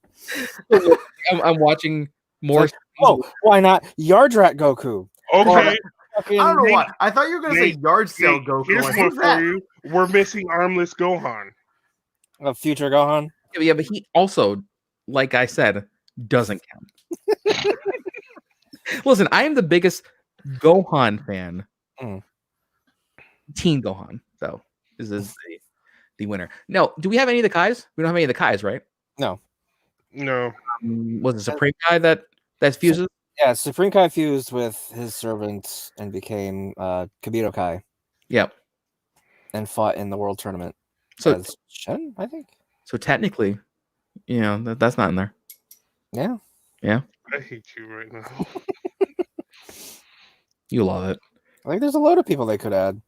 I'm watching more. Why not Yardrat Goku? Okay. I don't know why. I thought you were going to say Yard Sale Goku. Here's one for you. We're missing Armless Gohan. Future Gohan? Yeah, but he also, like I said, doesn't count. Listen, I am the biggest Gohan fan. Teen Gohan, though, is the winner. No, do we have any of the Kais? We don't have any of the Kais, right? No. Was it Supreme Kai that fuses? Yeah, Supreme Kai fused with his servant and became Kibito Kai. Yep. And fought in the World Tournament. So as Shen, I think. So technically, that's not in there. Yeah. Yeah. I hate you right now. You love it. I think there's a load of people they could add.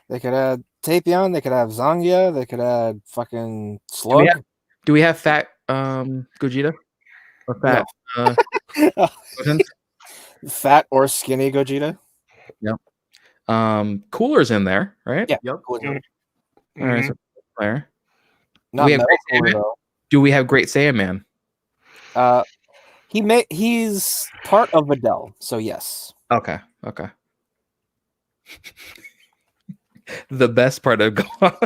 They could add Tapion, they could have Zangia, they could add fucking Slug. Do we have fat Gogeta? Or fat fat or skinny Gogeta? Yep. Cooler's in there, right? Yeah. Yep. All right, so player. Do we have Great Saiyan Man? He's part of Videl, so yes. Okay. The best part of Gohan.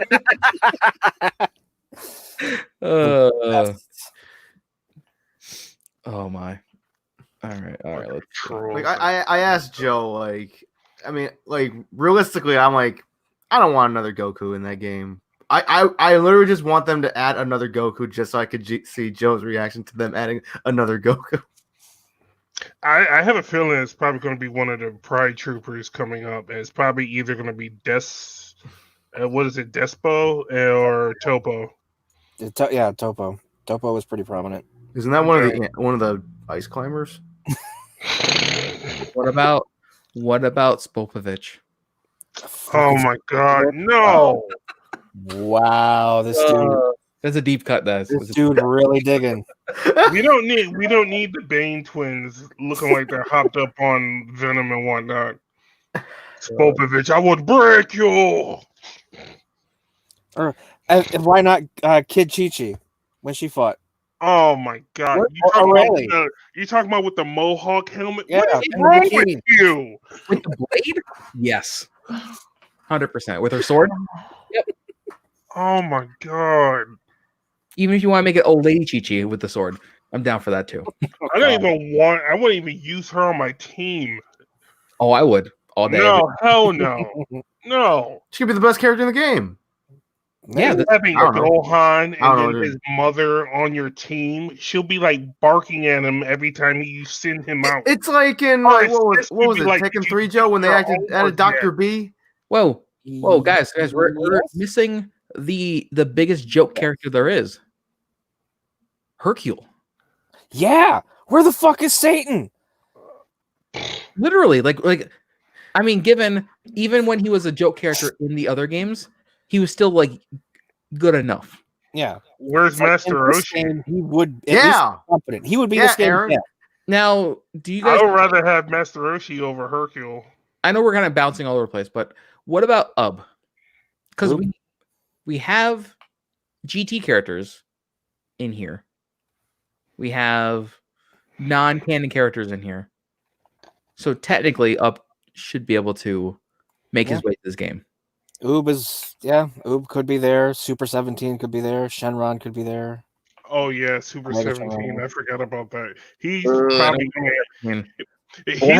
Oh my. All right. Like I asked Joe, like, I mean, like realistically, I'm like, I don't want another Goku in that game. I literally just want them to add another Goku just so I could see Joe's reaction to them adding another Goku. I have a feeling it's probably going to be one of the Pride Troopers coming up. And it's probably either going to be Despo or Topo? Topo. Topo was pretty prominent. Isn't that one of the ice climbers? What about Spopovich? Oh my god, no! Wow, this dude. That's a deep cut. This dude really digging. We don't need the Bane twins looking like they're hopped up on Venom and whatnot. Spopovich, I would break you. And why not Kid Chi-Chi when she fought? Oh my god! You talking about with the Mohawk helmet? Yeah, What is wrong with you? With the blade? Yes, 100%. With her sword? Yep. Oh my god! Even if you want to make it old lady Chi-Chi with the sword, I'm down for that too. I wouldn't even use her on my team. Oh, I would all day. No, hell no, no. She could be the best character in the game. Yeah, having Gohan and then his mother on your team, she'll be like barking at him every time you send him out. It's like in what was it, Tekken 3, Joe, when they added Dr. B? Whoa, guys, we're missing the biggest joke character there is. Hercule. Yeah, where the fuck is Satan? Literally, like, I mean, even when he was a joke character in the other games, he was still like good enough. Yeah. Where's Master Roshi? He would be confident. He would be this game. Aaron. Yeah. Now, do you guys? I would rather have Master Roshi over Hercule. I know we're kind of bouncing all over the place, but what about Ub? Because we have GT characters in here. We have non-canon characters in here. So technically, Ub should be able to make his way to this game. Oob could be there. Super 17 could be there. Shenron could be there. Oh yeah, Super 17. I forgot about that. He's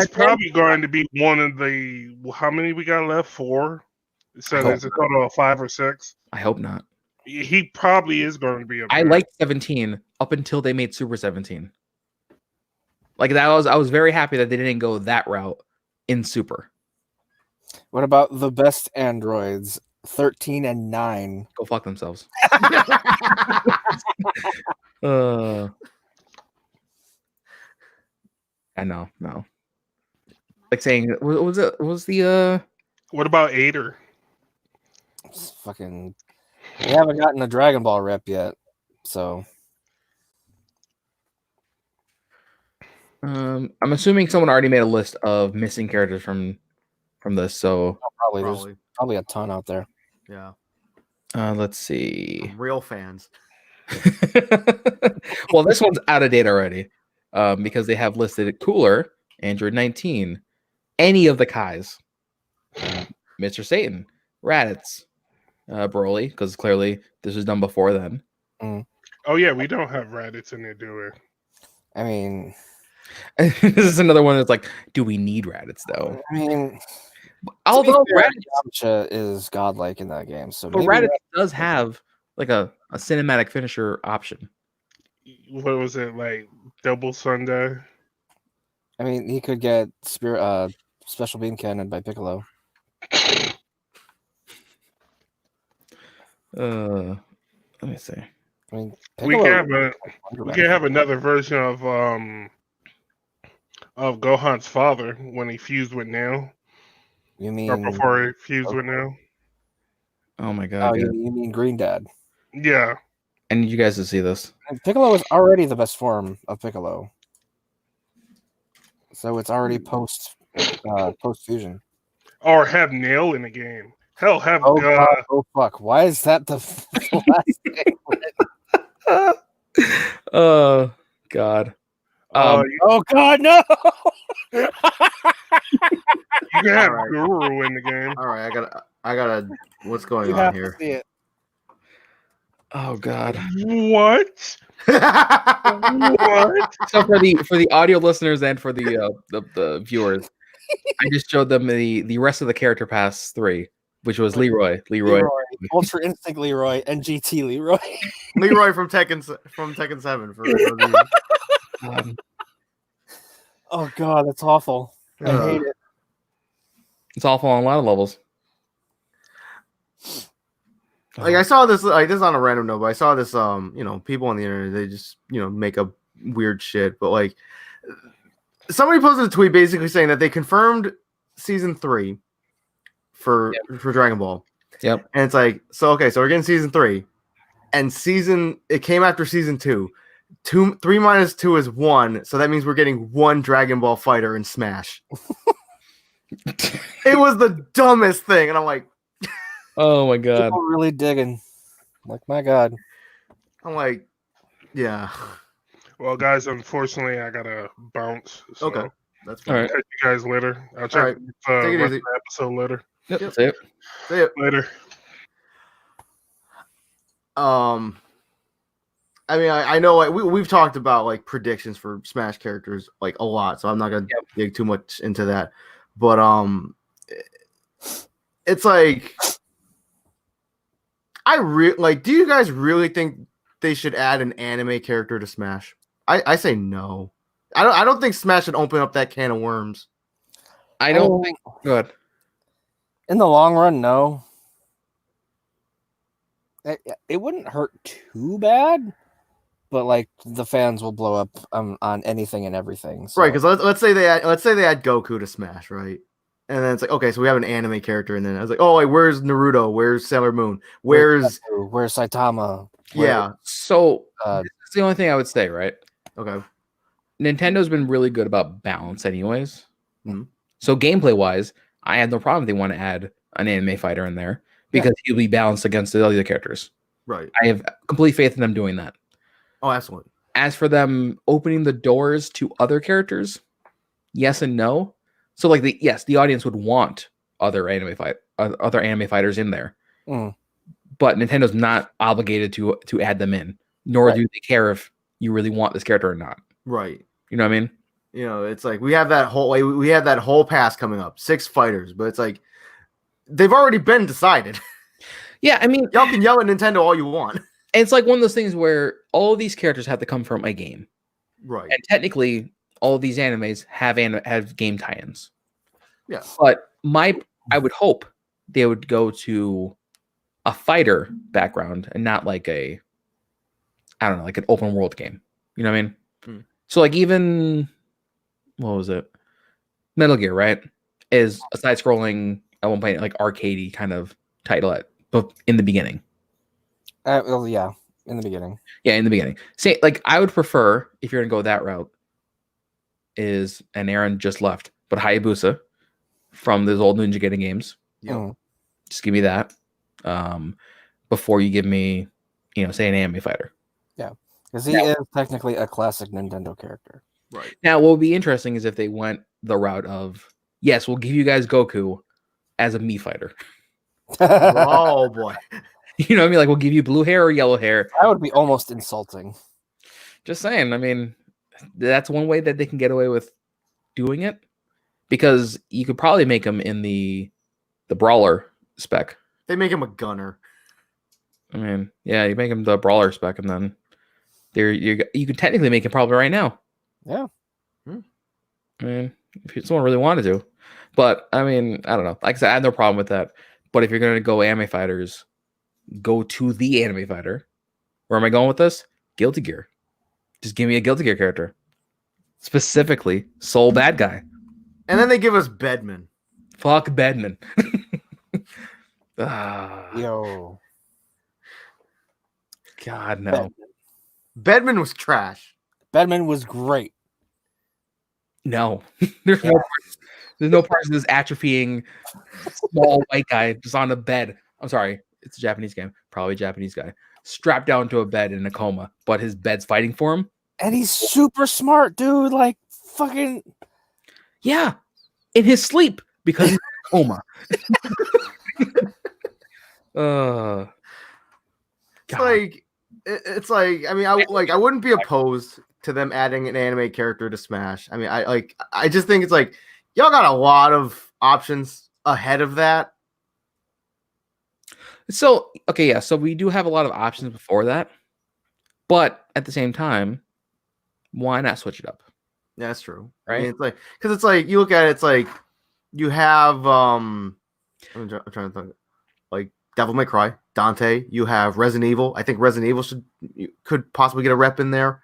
probably going to be one of the how many we got left? 4. So there's a total of 5 or 6. I hope not. He probably is going to be. I liked 17 up until they made Super 17. Like I was very happy that they didn't go that route in Super. What about the best androids, 13 and 9? Go fuck themselves. I know, no. Like saying, what was it? What was the? What about Ader? It's fucking. We haven't gotten a Dragon Ball rep yet, so. I'm assuming someone already made a list of missing characters from this, so there's probably a ton out there. Yeah. Let's see. Real fans. Well, this one's out of date already, because they have listed Cooler, Android 19, any of the Kais, Mr. Satan, Raditz, Broly, because clearly this was done before then. Oh yeah, we don't have Raditz in there, do we? I mean, this is another one that's like, do we need Raditz though? I mean, although Raditz is godlike in that game, so but Raditz does have like a cinematic finisher option. What was it, like Double Sunday? I mean, he could get special beam cannon by Piccolo. Let me see. I mean, we can have another version of Gohan's father when he fused with Nail. You mean or before he fused with Nail? Oh my god! Oh, you mean Green Dad? Yeah. I need you guys to see this. And Piccolo is already the best form of Piccolo, so it's already post fusion. Or have Nail in the game. Hell, have oh fuck! Why is that the last thing? Oh god! Oh god, no! You can have Guru in the game. All right, I gotta. What's going on here? See it. Oh god! What? What? So for the audio listeners and for the viewers, I just showed them the rest of the character pass 3, which was Leroy, Ultra Instinct Leroy, and GT Leroy. Leroy from Tekken 7 for Oh god, that's awful. I hate it. It's awful on a lot of levels. Like I saw this, like this is on a random note, but I saw this, people on the internet, they just, make up weird shit. But like, somebody posted a tweet basically saying that they confirmed season 3 for Dragon Ball. Yep. And it's like, so we're getting season 3, and it came after season 2. 3 minus 2 is 1, so that means we're getting 1 Dragon Ball fighter in Smash. It was the dumbest thing, and I'm like, oh my god, people really digging. Like, my god. I'm like, yeah. Well, guys, unfortunately, I gotta bounce. So Okay, that's fine. All right. catch you guys later. I'll All check right. the Take it rest easy. of the episode later. Yep. Yep. See it. See ya. Later. I mean, I know like we've talked about like predictions for Smash characters like a lot, so I'm not gonna dig too much into that. But it's like do you guys really think they should add an anime character to Smash? I say no. I don't think Smash should open up that can of worms. I don't think. Good. In the long run, no. It wouldn't hurt too bad, but like the fans will blow up on anything and everything. So. Right, because let's say they add Goku to Smash, right? And then it's like, okay, so we have an anime character, and then I was like, oh, like, where's Naruto? Where's Sailor Moon? Where's Saitama? yeah? So this is the only thing I would say, right? Okay. Nintendo been really good about balance, anyways. Mhm. So gameplay wise, I have no problem if they want to add an anime fighter in there because he'll be balanced against the other characters. Right. I have complete faith in them doing that. Oh, absolutely. As for them opening the doors to other characters, yes and no. So like the audience would want other anime fighters in there. Mm. But Nintendo's not obligated to add them in, nor do they care if you really want this character or not. Right. You know what I mean? You know, it's like we have that whole pass coming up, 6 fighters, but it's like they've already been decided. Yeah, I mean, Y'all can yell at Nintendo all you want. it's like one of those things where all of these characters have to come from a game, Right. and technically, all of these animes have game tie-ins. Yeah. But I would hope they would go to a fighter background and not like like an open world game. You know what I mean? Hmm. So like even what was it? Metal Gear, right? Is a side scrolling at one point like arcadey kind of title in the beginning. Well, yeah, in the beginning. Yeah, in the beginning. Say like I would prefer if you're gonna go that route. And Aaron just left, but Hayabusa from those old Ninja Gaiden games. Yep. Mm. Just give me that. Before you give me, say an anime fighter. Yeah, because he is technically a classic Nintendo character. Right. Now, what would be interesting is if they went the route of, yes, we'll give you guys Goku as a Mii fighter. Oh boy. You know what I mean? Like we'll give you blue hair or yellow hair. That would be almost insulting. Just saying. I mean, that's one way that they can get away with doing it, because you could probably make them in the brawler spec. They make him a gunner. I mean, yeah, you make him the brawler spec, and then you could technically make him probably right now. Yeah. I mean, if someone really wanted to, but I mean, I don't know. Like I said, I have no problem with that. But if you're gonna go anime fighters, go to the anime fighter. Where am I going with this? Guilty Gear. Just give me a Guilty Gear character, specifically Soul Bad Guy. And then they give us Bedman. Fuck Bedman. Yo. God no. Bedman was trash. Bedman was great. No. There's no part of this atrophying small white guy just on a bed. I'm sorry, it's a Japanese game, probably a Japanese guy, strapped down to a bed in a coma, but his bed's fighting for him. And he's super smart, dude. Like, fucking. Yeah, in his sleep because he's in a coma. It's like I mean I wouldn't be opposed to them adding an anime character to Smash. I mean I just think it's like y'all got a lot of options ahead of that. So okay, yeah, so we do have a lot of options before that, but at the same time, why not switch it up? Yeah, that's true. Right? I mean, it's like because it's like you look at it, it's like you have I'm trying to think like Devil May Cry, Dante. You have Resident Evil. I think Resident Evil could possibly get a rep in there.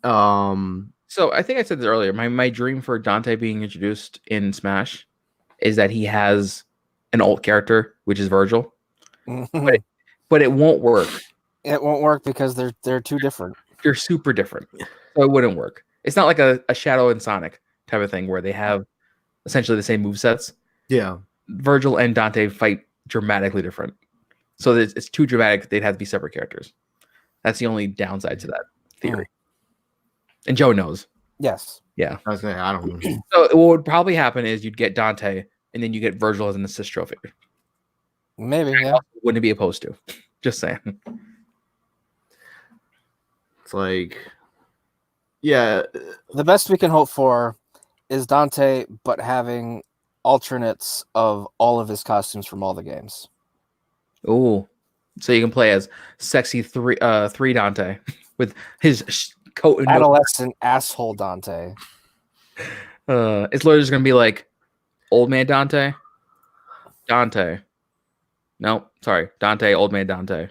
So I think I said this earlier. My dream for Dante being introduced in Smash is that he has an alt character, which is Virgil, Mhm. but it won't work. It won't work because they're too different. They're super different, so it wouldn't work. It's not like a Shadow and Sonic type of thing where they have essentially the same movesets. Yeah. Virgil and Dante fight dramatically different, so it's too dramatic. They'd have to be separate characters. That's the only downside to that theory. And Joe knows. Yes. Yeah. I was saying, I don't know. So what would probably happen is you'd get Dante, and then you get Virgil as an assist trophy. Maybe. Yeah. Wouldn't be opposed to. Just saying. It's like, yeah, The best we can hope for is Dante, but having alternates of all of his costumes from all the games. Oh, so you can play as sexy three Dante with his coat and Adolescent asshole Dante. it's literally just gonna be like old man Dante. No, sorry, Dante, old man Dante.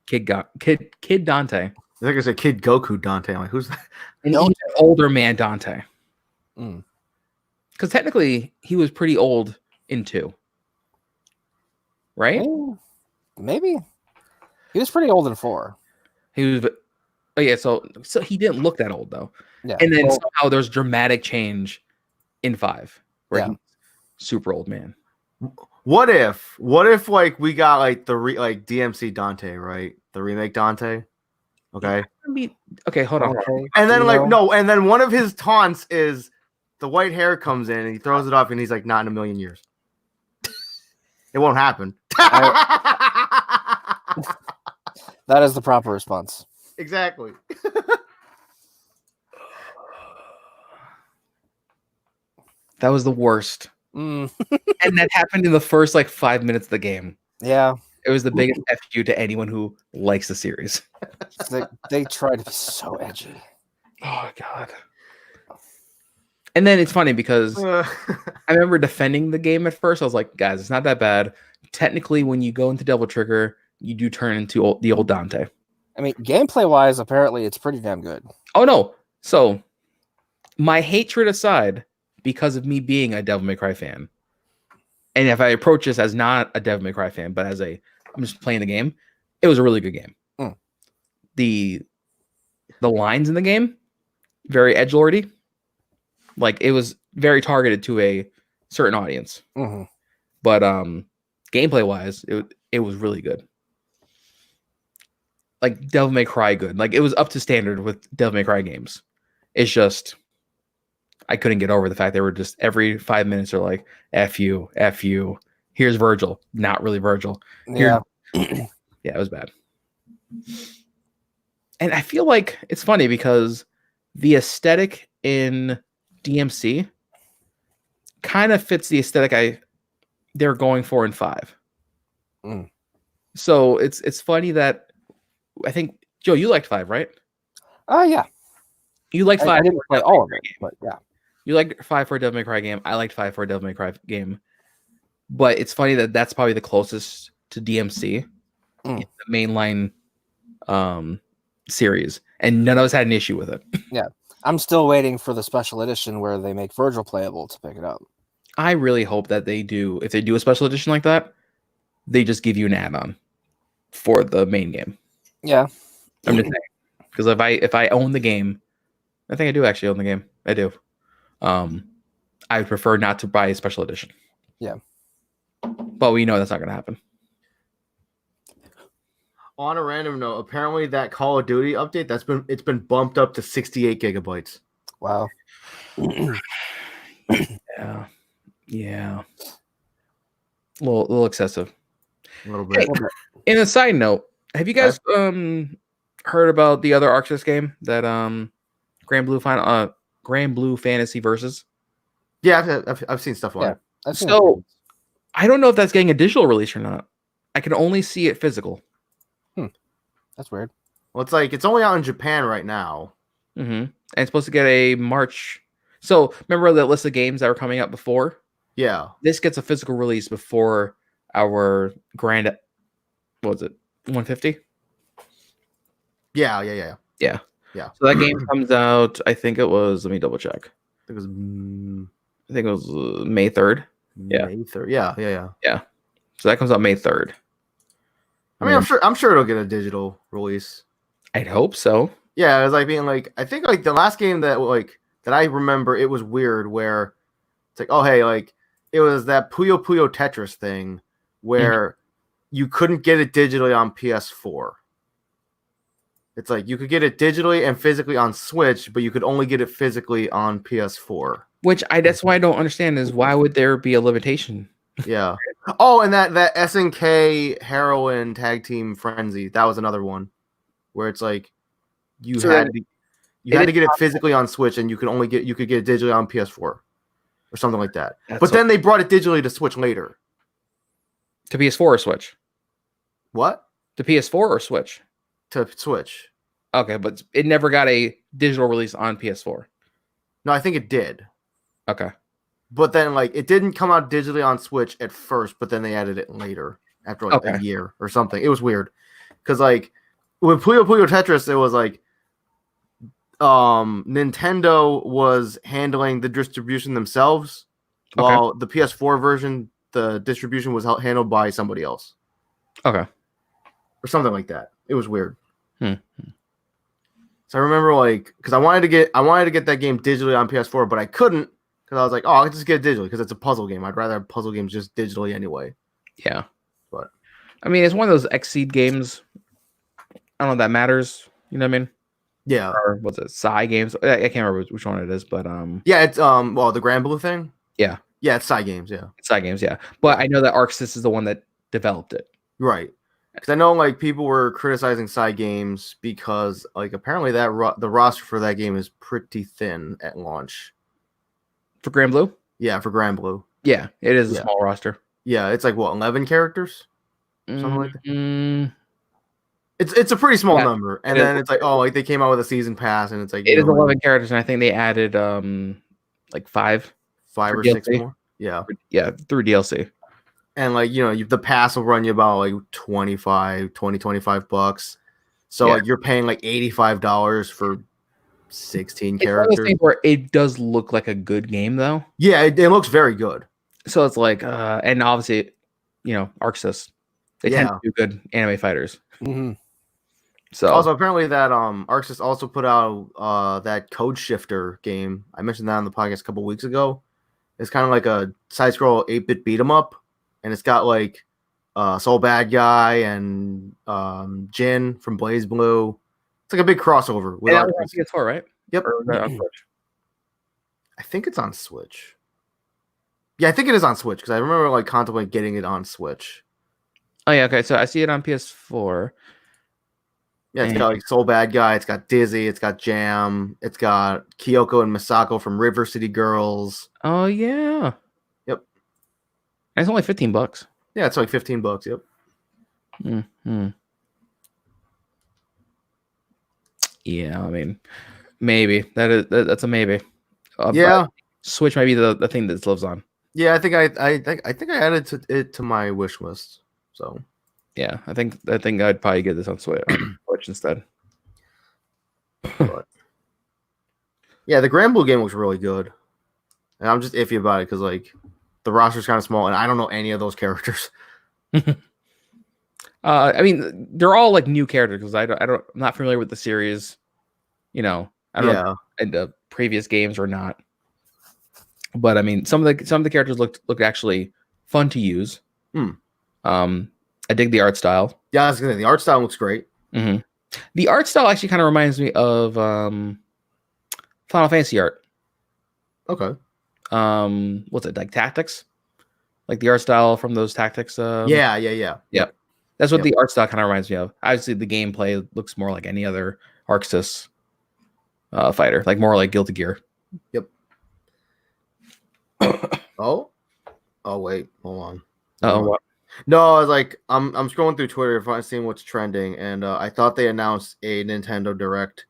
Kid Dante. I think it's a Kid Goku Dante. I'm like, who's that? And even older man Dante. Mm. Because technically he was pretty old in 2. Right? Maybe. He was pretty old in 4. He was so he didn't look that old though. Yeah. And then somehow there's dramatic change in 5 where Yeah. he's super old man. What if like we got like like DMC Dante, right? The remake Dante. Okay. Okay, hold on. Okay. And then You know? and then one of his taunts is the white hair comes in and he throws it off and he's like, not in a million years. It won't happen. That is the proper response. Exactly. That was the worst. Mm. And that happened in the first like 5 minutes of the game. Yeah. It was the biggest FU to anyone who likes the series. They try to be so edgy. Oh god. And then it's funny because I remember defending the game at first. I was like, guys, it's not that bad. Technically, when you go into Devil Trigger, you do turn into the old Dante. I mean, gameplay wise, apparently it's pretty damn good. Oh no. So my hatred aside, because of me being a Devil May Cry fan, and if I approach this as not a Devil May Cry fan, but as I'm just playing the game, it was a really good game. Mm. The lines in the game, very edgelordy. Like it was very targeted to a certain audience. Mm-hmm. But gameplay wise, it was really good. Like Devil May Cry good. Like it was up to standard with Devil May Cry games. It's just I couldn't get over the fact they were just every 5 minutes are like F you. Here's Virgil. Not really Virgil. Yeah. Yeah, it was bad. And I feel like it's funny because the aesthetic in DMC kind of fits the aesthetic they're going for in 5. Mm. So it's funny that I think Joe, you liked 5, right? Yeah. You liked 5. I didn't play all of it, but yeah. You liked 5 for a Devil May Cry game. I liked 5 for a Devil May Cry game. But it's funny that that's probably the closest to DMC in the mainline series, and none of us had an issue with it. Yeah. I'm still waiting for the special edition where they make Virgil playable to pick it up. I really hope that if they do a special edition like that, they just give you an add-on for the main game. Yeah. I'm just saying. Because if I own the game, I think I do actually own the game. I do. I would prefer not to buy a special edition. Yeah. But we know that's not going to happen. On a random note, apparently that Call of Duty update it's been bumped up to 68 gigabytes. Wow. Yeah. A little excessive. A little bit. Hey, in a side note, have you guys heard about the other Arceus game that Grand Blue Fantasy Versus? Yeah, I've seen stuff on it. So I don't know if that's getting a digital release or not. I can only see it physical. That's weird. Well, it's only out in Japan right now. Mm-hmm. And it's supposed to get a March. So remember that list of games that were coming out before? Yeah. This gets a physical release before our grand. What was it? 150? Yeah. So that game comes out. I think it was. Let me double check. I think it was I think it was May 3rd. Yeah. May 3rd. Yeah. Yeah. So that comes out May 3rd. I mean, I'm sure it'll get a digital release. I'd hope so. Yeah, it was like being like, I think like the last game that I remember, it was weird where it's like, oh hey, like it was that Puyo Puyo Tetris thing where you couldn't get it digitally on PS4. It's like you could get it digitally and physically on Switch, but you could only get it physically on PS4. Which that's why I don't understand is why would there be a limitation? Yeah. Oh, and that SNK Heroin Tag Team Frenzy, that was another one where it's like you had to get it physically on Switch, and you could get it digitally on PS4 or something like that. But then they brought it digitally to Switch later. To PS4 or Switch? What? To PS4 or Switch? To Switch. Okay, but it never got a digital release on PS4. No, I think it did. Okay. But then, like, it didn't come out digitally on Switch at first, but then they added it later after like a year or something. It was weird because, like, with Puyo Puyo Tetris, it was like Nintendo was handling the distribution themselves, while the PS4 version, the distribution was handled by somebody else. Okay. Or something like that. It was weird. So I remember, like, because I wanted to get that game digitally on PS4, but I couldn't. Because I was like, oh, I'll just get it digitally because it's a puzzle game. I'd rather have puzzle games just digitally anyway. Yeah. But I mean, it's one of those Xseed games. I don't know if that matters. You know what I mean? Yeah. Or what's it? Psy games. I can't remember which one it is, but yeah, it's well, the Grand Blue thing. Yeah. Yeah, it's Psy games. Yeah. Psy games. Yeah. But I know that ArcSys is the one that developed it. Right. Because I know like people were criticizing Psy games because like apparently the roster for that game is pretty thin at launch. For Grand Blue? Yeah, for Grand Blue. Yeah, it is a small roster. Yeah, it's like what, 11 characters? Something like that. It's a pretty small number. And then it's like, oh, like they came out with a season pass and it's like it is 11 characters, and I think they added like five or DLC. 6 more. Yeah. Yeah, through DLC. And like, you know, the pass will run you about like $25. So like you're paying like $85 for 16 characters. One of those things where it does look like a good game though. Yeah, it looks very good. So it's like and obviously, you know, ArcSys, they tend to do good anime fighters. So also apparently that ArcSys also put out that Code Shifter game. I mentioned that on the podcast a couple weeks ago. It's kind of like a side scroll 8-bit beat 'em up, and it's got like Soul Bad Guy and Jin from Blaze Blue. It's like a big crossover with on PS4, right? Yep. On Switch? I think it's on Switch. Yeah, I think it is on Switch because I remember like contemplating getting it on Switch. Oh yeah, okay. So I see it on PS4. Yeah, it's got like Soul Bad Guy, it's got Dizzy, it's got Jam, it's got Kyoko and Misako from River City Girls. Oh yeah. Yep. And it's only $15. Yeah, it's like $15. Yep. Mm-hmm. Yeah, I mean, maybe that's a maybe. Yeah, Switch might be the thing that this lives on. Yeah, I think I added it to my wish list. So yeah, I think I'd probably get this on Switch instead. But, yeah, the Grand Blue game looks really good, and I'm just iffy about it because like the roster's kind of small, and I don't know any of those characters. I mean, they're all like new characters because I'm not familiar with the series. You know, I don't know in the previous games or not. But I mean, some of the characters looked actually fun to use. I dig the art style. Yeah, I was gonna say, the art style looks great. Mm-hmm. The art style actually kind of reminds me of Final Fantasy art. Okay. What's it like? Tactics, like the art style from those Tactics. Yeah. That's what the art style kind of reminds me of. Obviously, the gameplay looks more like any other ArcSys fighter, like more like Guilty Gear. Yep. Oh wait, hold on. What? No, I was like, I'm scrolling through Twitter if I'm seeing what's trending, and I thought they announced a Nintendo Direct.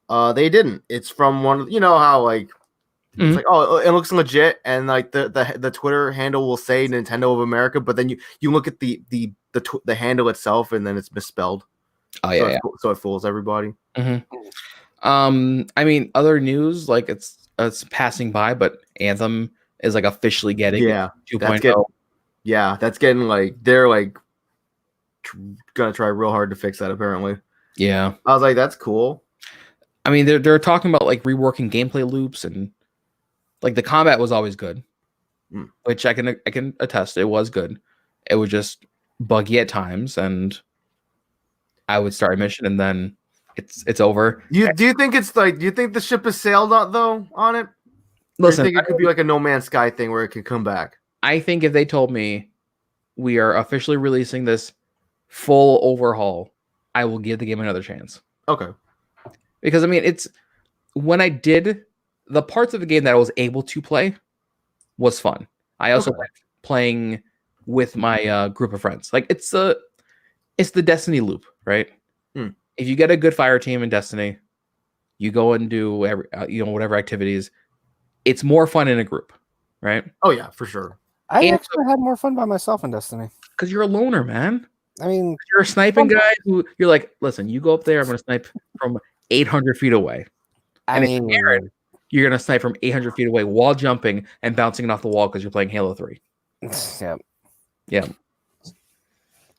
They didn't. It's from one of, you know how like it's like, oh, it looks legit, and like the Twitter handle will say Nintendo of America, but then you look at the handle itself, and then it's misspelled. Oh yeah, so it fools everybody. I mean, other news like it's passing by, but Anthem is like officially getting Yeah, 2.0. that's getting like they're like gonna try real hard to fix that. Apparently, Yeah. I was like, that's cool. I mean, they're talking about like reworking gameplay loops, and like the combat was always good, which I can attest it was good. It was just buggy at times, and I would start a mission and then it's over. Do you think it's like? Do you think the ship has sailed on though on it? Listen, Or you think it could be like a No Man's Sky thing where it could come back? I think if they told me we are officially releasing this full overhaul, I will give the game another chance. Okay. Because I mean, it's when I did the parts of the game that I was able to play was fun. I also liked playing with my group of friends. Like it's the Destiny loop, right? If you get a good fire team in Destiny, you go and do whatever activities. It's more fun in a group, right? Oh yeah, for sure. I actually had more fun by myself in Destiny. Because you're a loner, man. I mean, You're a sniping guy who you're like, listen, you go up there, I'm going to snipe from 800 feet away. And if you're Aaron, you're going to snipe from 800 feet away while jumping and bouncing it off the wall because you're playing Halo 3. Yeah.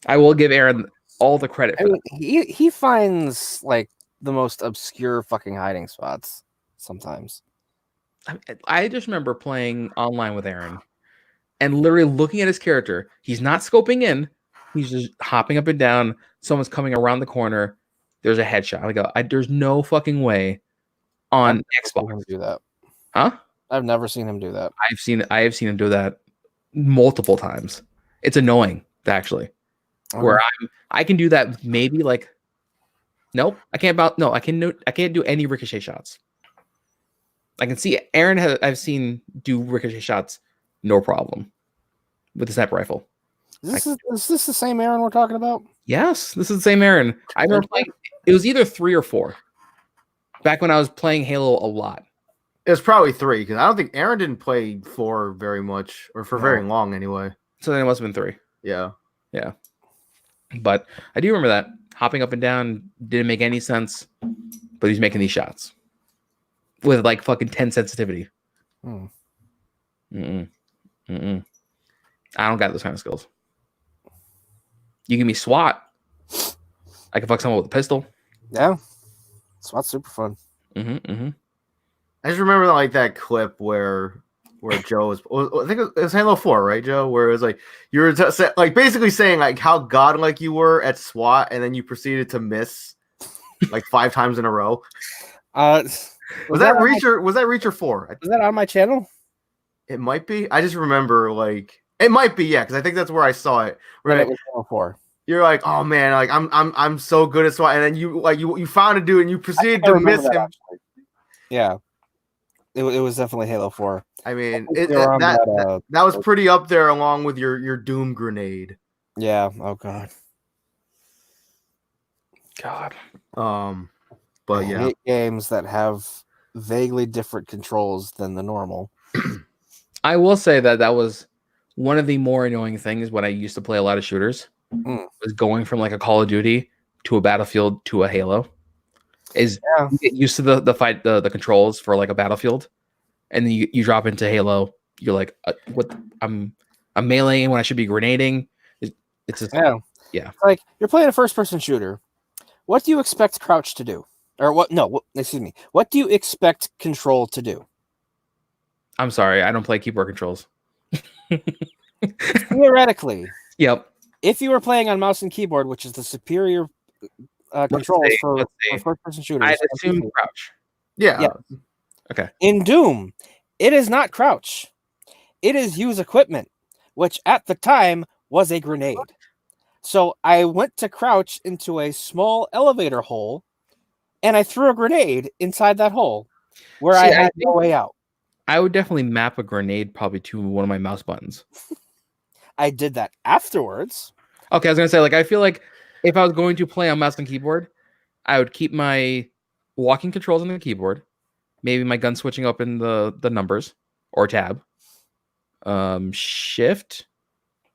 I will give Aaron all the credit for that. He finds like the most obscure fucking hiding spots sometimes. I just remember playing online with Aaron and literally looking at his character. He's not scoping in. He's just hopping up and down. Someone's coming around the corner. There's a headshot. I go, there's no fucking way on Xbox. Do that. Huh? I've never seen him do that. I have seen him do that multiple times. It's annoying, actually. Where I can do that maybe like nope, I can't I can't do any ricochet shots. I can see Aaron I've seen do ricochet shots no problem with the sniper rifle. Is this the same Aaron we're talking about? Yes, this is the same Aaron. I remember playing, it was either 3 or 4. Back when I was playing Halo a lot. It was probably 3 because I don't think Aaron didn't play 4 very much or for very long anyway. So then it must have been 3. Yeah. Yeah. But I do remember that hopping up and down didn't make any sense, but he's making these shots with like fucking 10 sensitivity. I don't got those kind of skills. You give me SWAT, I can fuck someone with a pistol. Yeah, SWAT's super fun. I just remember like that clip where Joe was. I think it was Halo 4, right, Joe? Where it was like you were like basically saying like how godlike you were at SWAT, and then you proceeded to miss like 5 times in a row. Was that Reacher? Was that Reacher 4? Was that on my channel? It might be. I just remember like it might be, yeah, because I think that's where I saw it. Right, it was Halo 4. You're like, oh man, like I'm so good at SWAT, and then you found a dude and you proceeded to miss him. Actually. Yeah, it was definitely Halo 4. I mean, that was pretty up there along with your Doom grenade. Yeah. Oh god. But yeah, I hate games that have vaguely different controls than the normal. I will say that was one of the more annoying things when I used to play a lot of shooters. Was going from like a Call of Duty to a Battlefield to a Halo. You get used to the fight the controls for like a Battlefield, and then you drop into Halo. You're like, what? I'm meleeing when I should be grenading. It's just yeah. Like you're playing a first-person shooter. What do you expect crouch to do? Or what? No, excuse me. What do you expect control to do? I'm sorry, I don't play keyboard controls. Theoretically, yep. If you were playing on mouse and keyboard, which is the superior controls for first-person shooters, I assume crouch. Yeah. Okay. In Doom, it is not crouch. It is use equipment, which at the time was a grenade. So I went to crouch into a small elevator hole, and I threw a grenade inside that hole where I had no way out. I would definitely map a grenade probably to one of my mouse buttons. I did that afterwards. Okay, I was gonna say, like, I feel like if I was going to play on mouse and keyboard, I would keep my walking controls on the keyboard, maybe my gun switching up in the numbers or tab, shift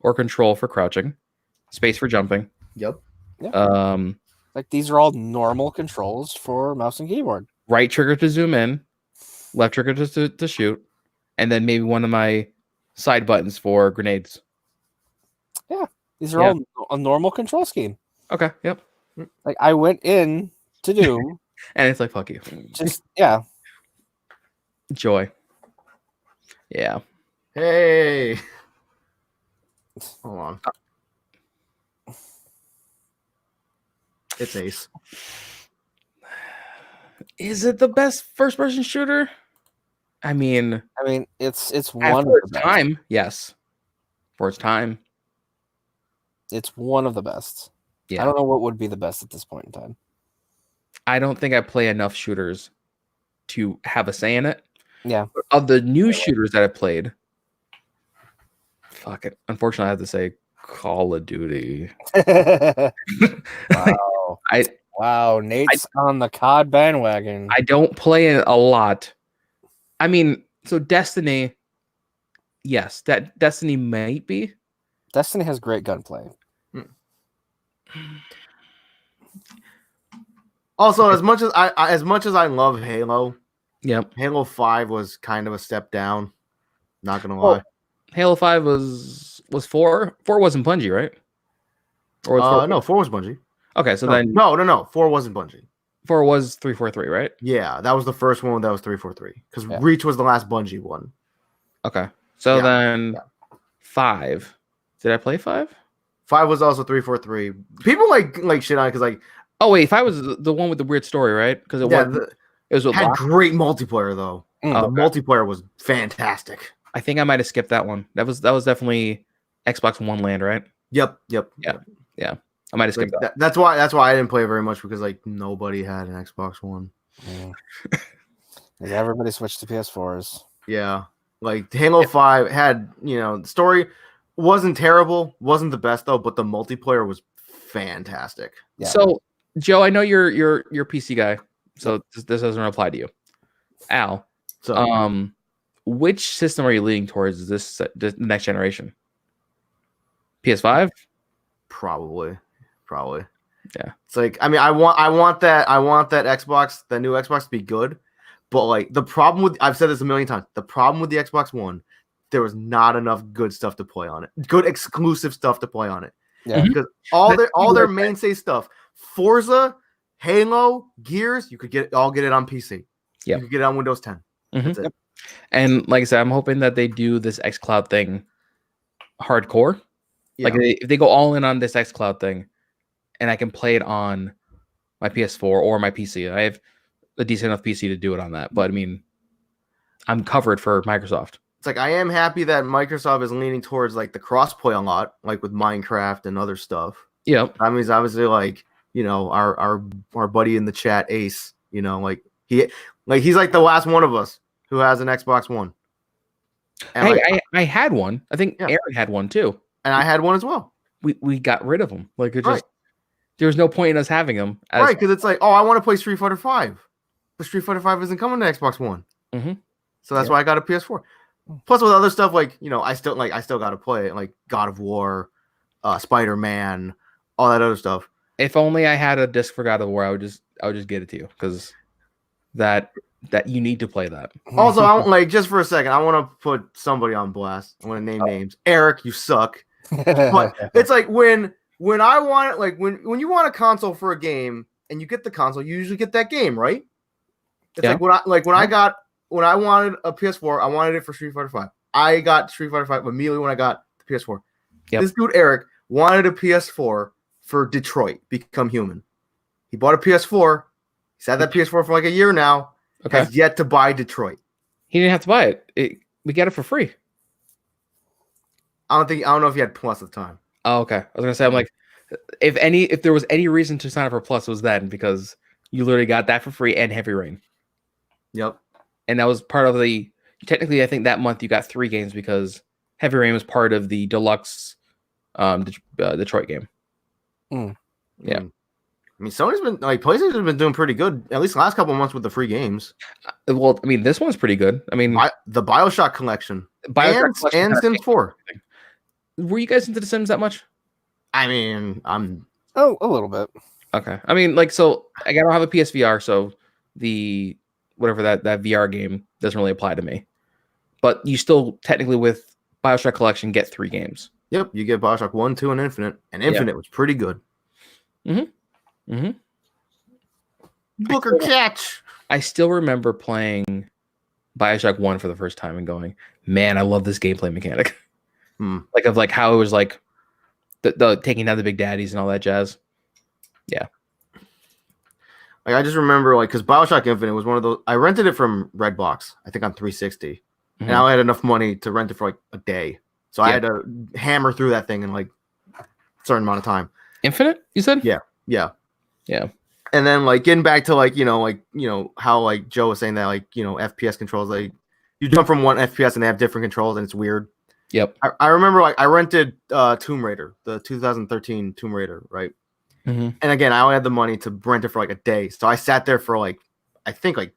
or control for crouching, space for jumping. Yep. Like these are all normal controls for mouse and keyboard. Right trigger to zoom in, left trigger to shoot, and then maybe one of my side buttons for grenades. These are all a normal control scheme. Okay, yep. Like I went in to Doom, And it's like, fuck you. just Joy. Yeah. Hey. Hold on. It's Ace. Is it the best first-person shooter? I mean, it's one for of the its best. time, yes. For its time, It's one of the best. yeah. I don't know what would be the best at this point in time. I don't think I play enough shooters to have a say in it. Yeah. Of the new shooters that I played, fuck it. Unfortunately, I have to say Call of Duty. Wow. Wow, Nate's on the COD bandwagon. I don't play it a lot. I mean, so Destiny, yes, that Destiny might be. Destiny has great gunplay. Also, as much as I love Halo, Yep. Halo 5 was kind of a step down. Not gonna Well, lie. Halo 5 was 4. 4 wasn't Bungie, right? Or was 4? No, 4 was Bungie. Okay, so No, then no. 4 wasn't Bungie. 4 was 343, right? Yeah, that was the first one that was 343. Because Yeah. Reach was the last Bungie one. Okay. So Yeah, then yeah. 5. Did I play 5? 5 was also 343. People like shit on it because like Oh wait, 5 was the one with the weird story, right? Because it was with had Lock. great multiplayer though. Oh, The okay. multiplayer was fantastic. I think I might have skipped that one. That was definitely Xbox One land, right? Yep. Yeah. I might have Like, skipped that. that's why I didn't play very much because like nobody had an Xbox One. Yeah. 'Cause everybody switched to PS4s. Yeah. Like Halo 5 had, the story wasn't terrible, wasn't the best though, but the multiplayer was fantastic. Yeah. So, Joe, I know you're PC guy, so this doesn't apply to you. Al, So which system are you leaning towards this next generation? PS5? probably. Yeah. It's like I want that Xbox, that new Xbox to be good, but like the problem with I've said this a million times, the problem with the Xbox One, there was not enough good stuff to play on it. Good exclusive stuff to play on it. Yeah. Because all their mainstay stuff, Forza, Halo, Gears, you could get it on PC. Yep. You could get it on Windows 10. That's it. And like I said, I'm hoping that they do this xCloud thing hardcore. Yeah. Like if they go all in on this xCloud thing, and I can play it on my PS4 or my PC. I have a decent enough PC to do it on that. But I mean, I'm covered for Microsoft. It's like I am happy that Microsoft is leaning towards like the crossplay a lot, like with Minecraft and other stuff. Yeah. I mean, it's obviously like, our buddy in the chat, Ace, he's like the last one of us who has an Xbox One. And Hey, I had one. I think Yeah. Aaron had one too. and I had one as well. We got rid of them. Like it Right. just there was no point in us having them. Right, because it's like, I want to play Street Fighter 5. But Street Fighter 5 isn't coming to Xbox One. Mhm. So that's why I got a PS4. Plus with other stuff like, I still got to play it, like God of War, Spider-Man, all that other stuff. If only I had a disc for God of War, I would just get it to you because that you need to play that. Also, just for a second, I want to put somebody on blast. I want to name names. Eric, you suck. But it's like when I want when you want a console for a game and you get the console, you usually get that game, right? It's Yeah. when I wanted a PS4, I wanted it for Street Fighter 5. I got Street Fighter 5 immediately when I got the PS4. Yep. This dude Eric wanted a PS4 for Detroit Become Human. He bought a PS4. He's had that PS4 for like a year now. Okay. Has yet to buy Detroit. He didn't have to buy it. We got it for free. I don't know if he had Plus at the time. Oh, okay. I was gonna say, I'm like, if there was any reason to sign up for Plus, it was then because you literally got that for free and Heavy Rain, Yep. and that was part of the. Technically, I think that month you got 3 games because Heavy Rain was part of the deluxe Detroit game. Yeah. I mean, Sony's been PlayStation's been doing pretty good at least the last couple of months with the free games. Well, I mean, this one's pretty good. I mean, The BioShock collection BioShock collection and kinda Sims changed 4. everything. Were you guys into The Sims that much? I mean, I'm Oh, a little bit. Okay. I mean, like, so I don't have a PSVR, so the whatever that VR game doesn't really apply to me. but you still technically with BioShock Collection get 3 games. Yep, you get BioShock 1, 2, and Infinite. And Infinite was pretty good. Mm-hmm. Booker catch. I still remember playing BioShock 1 for the first time and going, man, I love this gameplay mechanic. Like how it was like the taking down the big daddies and all that jazz. Yeah. Like I just remember because BioShock Infinite was one of those. I rented it from Redbox, I think on 360. And I had enough money to rent it for like a day. So I had to hammer through that thing in like a certain amount of time. Infinite, you said? Yeah. And then like getting back to how like Joe was saying that FPS controls, like you jump from one FPS and they have different controls and it's weird. Yep. I remember like I rented Tomb Raider, the 2013 Tomb Raider, right? And again, I only had the money to rent it for like a day. So I sat there for like I think like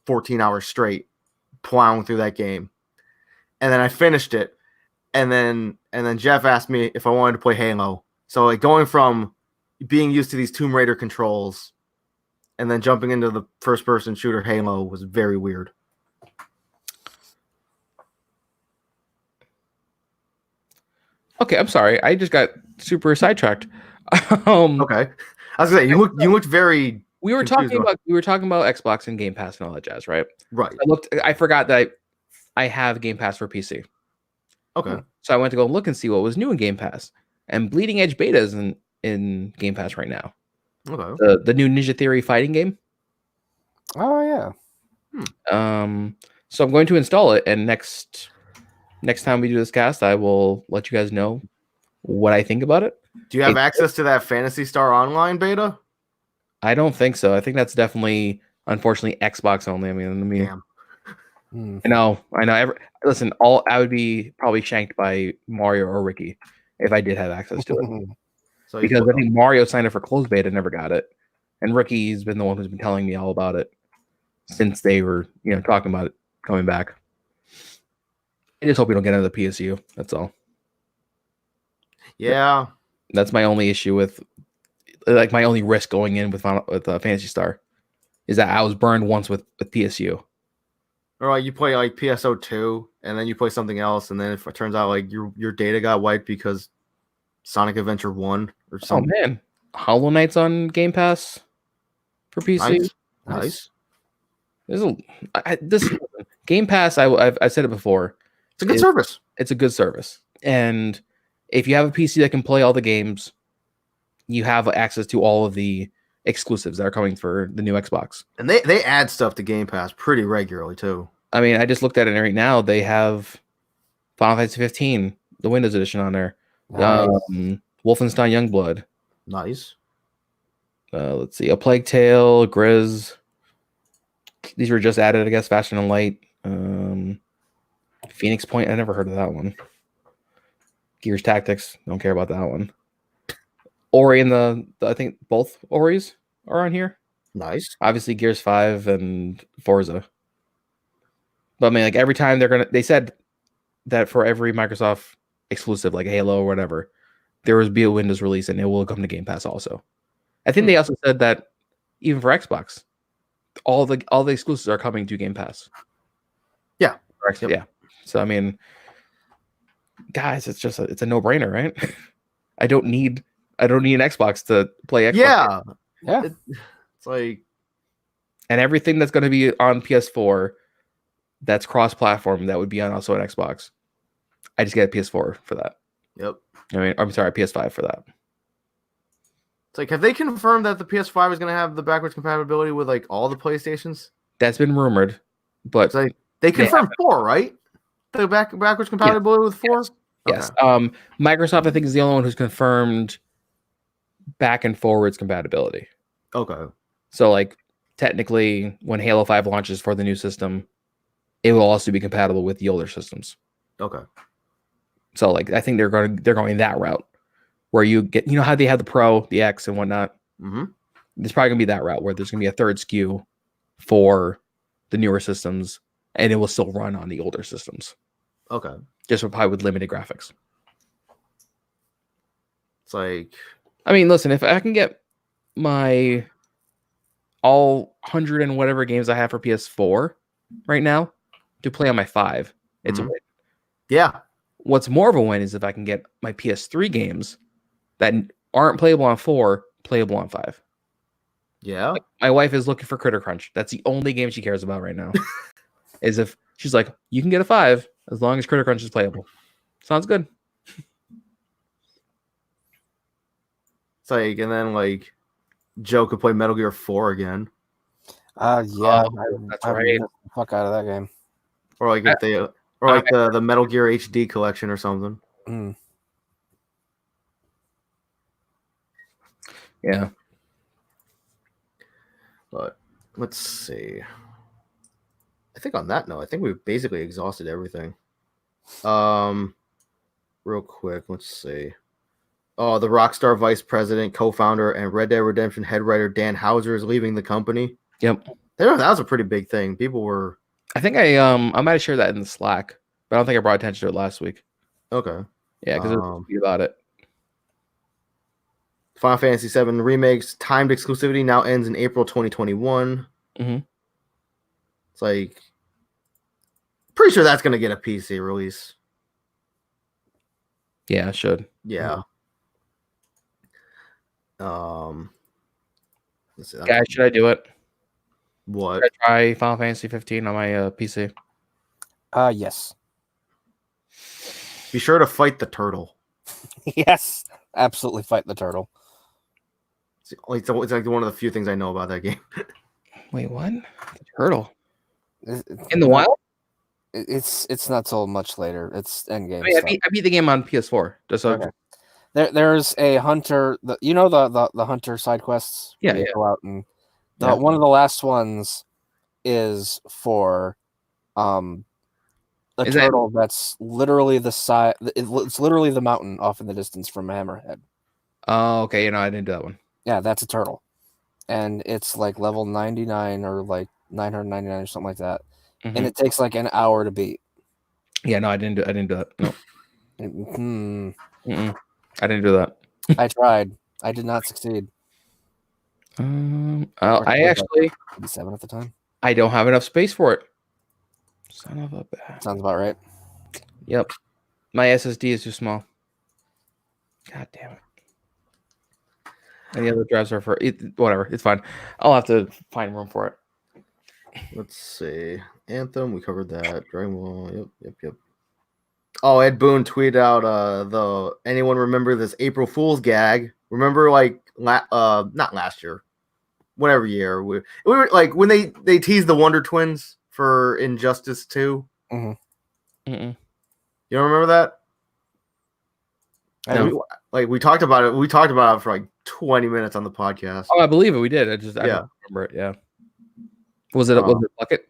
14 hours straight plowing through that game. And then I finished it. And then Jeff asked me if I wanted to play Halo. So like going from being used to these Tomb Raider controls and then jumping into the first person shooter Halo was very weird. Okay, I'm sorry. I just got super sidetracked. Okay. I was gonna say you looked very we were talking about Xbox and Game Pass and all that jazz, right? Right. I forgot that I have Game Pass for PC. Okay. So I went to go look and see what was new in Game Pass. And Bleeding Edge Beta is in Game Pass right now. Okay. The new Ninja Theory fighting game. Oh yeah. So I'm going to install it, and next time we do this cast, I will let you guys know what I think about it. Do you have access to that Phantasy Star Online beta? I don't think so. I think that's definitely, unfortunately, Xbox only. I mean, Damn. I know. Listen, I would be probably shanked by Mario or Ricky if I did have access to it. So Because I think Mario signed up for closed beta, never got it, and Ricky's been the one who's been telling me all about it since they were, talking about it coming back. I just hope we don't get into the PSU. That's all. Yeah. That's my only issue with, like, my only risk going in with Phantasy Star is that I was burned once with PSU. Or like you play like PSO2 and then you play something else, and then if it turns out like your data got wiped because Sonic Adventure 1 or something. Oh man, Hollow Knight's on Game Pass for PC. Nice. This Game Pass. I've said it before. It's a good service. It's a good service, and if you have a PC that can play all the games, you have access to all of the exclusives that are coming for the new Xbox. And they add stuff to Game Pass pretty regularly too. I mean, I just looked at it right now. They have Final Fantasy 15, the Windows Edition on there. Nice. Wolfenstein Youngblood. Nice. Let's see, A Plague Tale, Grizz. These were just added, I guess. Faster Than Light. Phoenix Point. I never heard of that one. Gears Tactics. Don't care about that one. Ori and I think both Oris are on here. Nice. Obviously, Gears 5 and Forza. But I mean, like every time they said that for every Microsoft exclusive, like Halo or whatever, there will be a Windows release and it will come to Game Pass also. I think they also said that even for Xbox, all the exclusives are coming to Game Pass. Yeah. Yep. Yeah. So I mean, guys, it's a no-brainer, right? I don't need an Xbox to play Xbox. Yeah. It's like, and everything that's going to be on PS4 that's cross-platform that would be on also an Xbox. I just get a PS4 for that. yep. I mean, I'm sorry, PS5 for that. It's like, have they confirmed that the PS5 is going to have the backwards compatibility with like all the PlayStations? That's been rumored, but It's like they confirmed 4, right? The backwards compatibility with 4. yes. Microsoft, I think, is the only one who's confirmed back and forwards compatibility. Okay. So, like, technically, when Halo 5 launches for the new system, it will also be compatible with the older systems. Okay. So, like, I think they're going that route, where you get, how they have the Pro, the X, and whatnot. Mm-hmm. There's probably gonna be that route where there's gonna be a third SKU for the newer systems, and it will still run on the older systems. Okay. Just probably with limited graphics. It's like, I mean, listen, if I can get my all 100 and whatever games I have for PS4 right now to play on my 5, It's a Mhm. win. Yeah. What's more of a win is if I can get my PS3 games that aren't playable on 4 playable on 5. Yeah. My wife is looking for Critter Crunch. That's the only game she cares about right now. Is if she's like, you can get a 5 as long as Critter Crunch is playable. Sounds good. It's like, and then like Joe could play Metal Gear 4 again. Yeah, That's I right. missed the fuck out of that game. Or like if they or like the Metal Gear HD collection or something. Mm. Yeah. But let's see. I think on that note, I think we've basically exhausted everything. Real quick, let's see. Oh, the Rockstar vice president, co-founder, and Red Dead Redemption head writer Dan Houser is leaving the company. Yep. That was a pretty big thing. People were I think I might have shared that in the Slack, but I don't think I brought attention to it last week. okay. Yeah, because it was a tweet about it. Final Fantasy VII Remake's timed exclusivity now ends in April 2021. Mhm. It's like, pretty sure that's going to get a PC release. Yeah, it should. Yeah. Let's see, Guys, should I do it? what? Should I try Final Fantasy 15 on my PC? Yes. Be sure to fight the turtle. Yes. Absolutely fight the turtle. It's like one of the few things I know about that game. Wait, what? The turtle It- in the wild? It's not till much later. It's end game. I mean, I beat the game on PS4. Just so Okay. There's a hunter. The hunter side quests. Yeah, where you yeah. Go out and Yeah. one of the last ones is for a Is that- turtle that's literally the size. It's literally the mountain off in the distance from Hammerhead. Oh, okay. I didn't do that one. Yeah, that's a turtle, and it's like level 99 or like 999 or something like that, and Mhm. it takes like an hour to beat. Yeah, no, I didn't do that. No, Mhm. I didn't do that. I tried. I did not succeed. I actually 87 at the time. I don't have enough space for it. Son of a bitch. Sounds about right. Yep, my SSD is too small. God damn it. And the other drives are for it. Whatever, it's fine. I'll have to find room for it. Let's see. Anthem, we covered that. Dragonball, yep. Oh, Ed Boon tweeted out anyone remember this April Fool's gag? Remember not last year. Whatever year. We were like when they teased the Wonder Twins for Injustice 2. Mm-mm. You don't remember that? No. We talked about it. We talked about it for like 20 minutes on the podcast. Oh, I believe it. We did. I don't remember it. Yeah. Was it a bucket?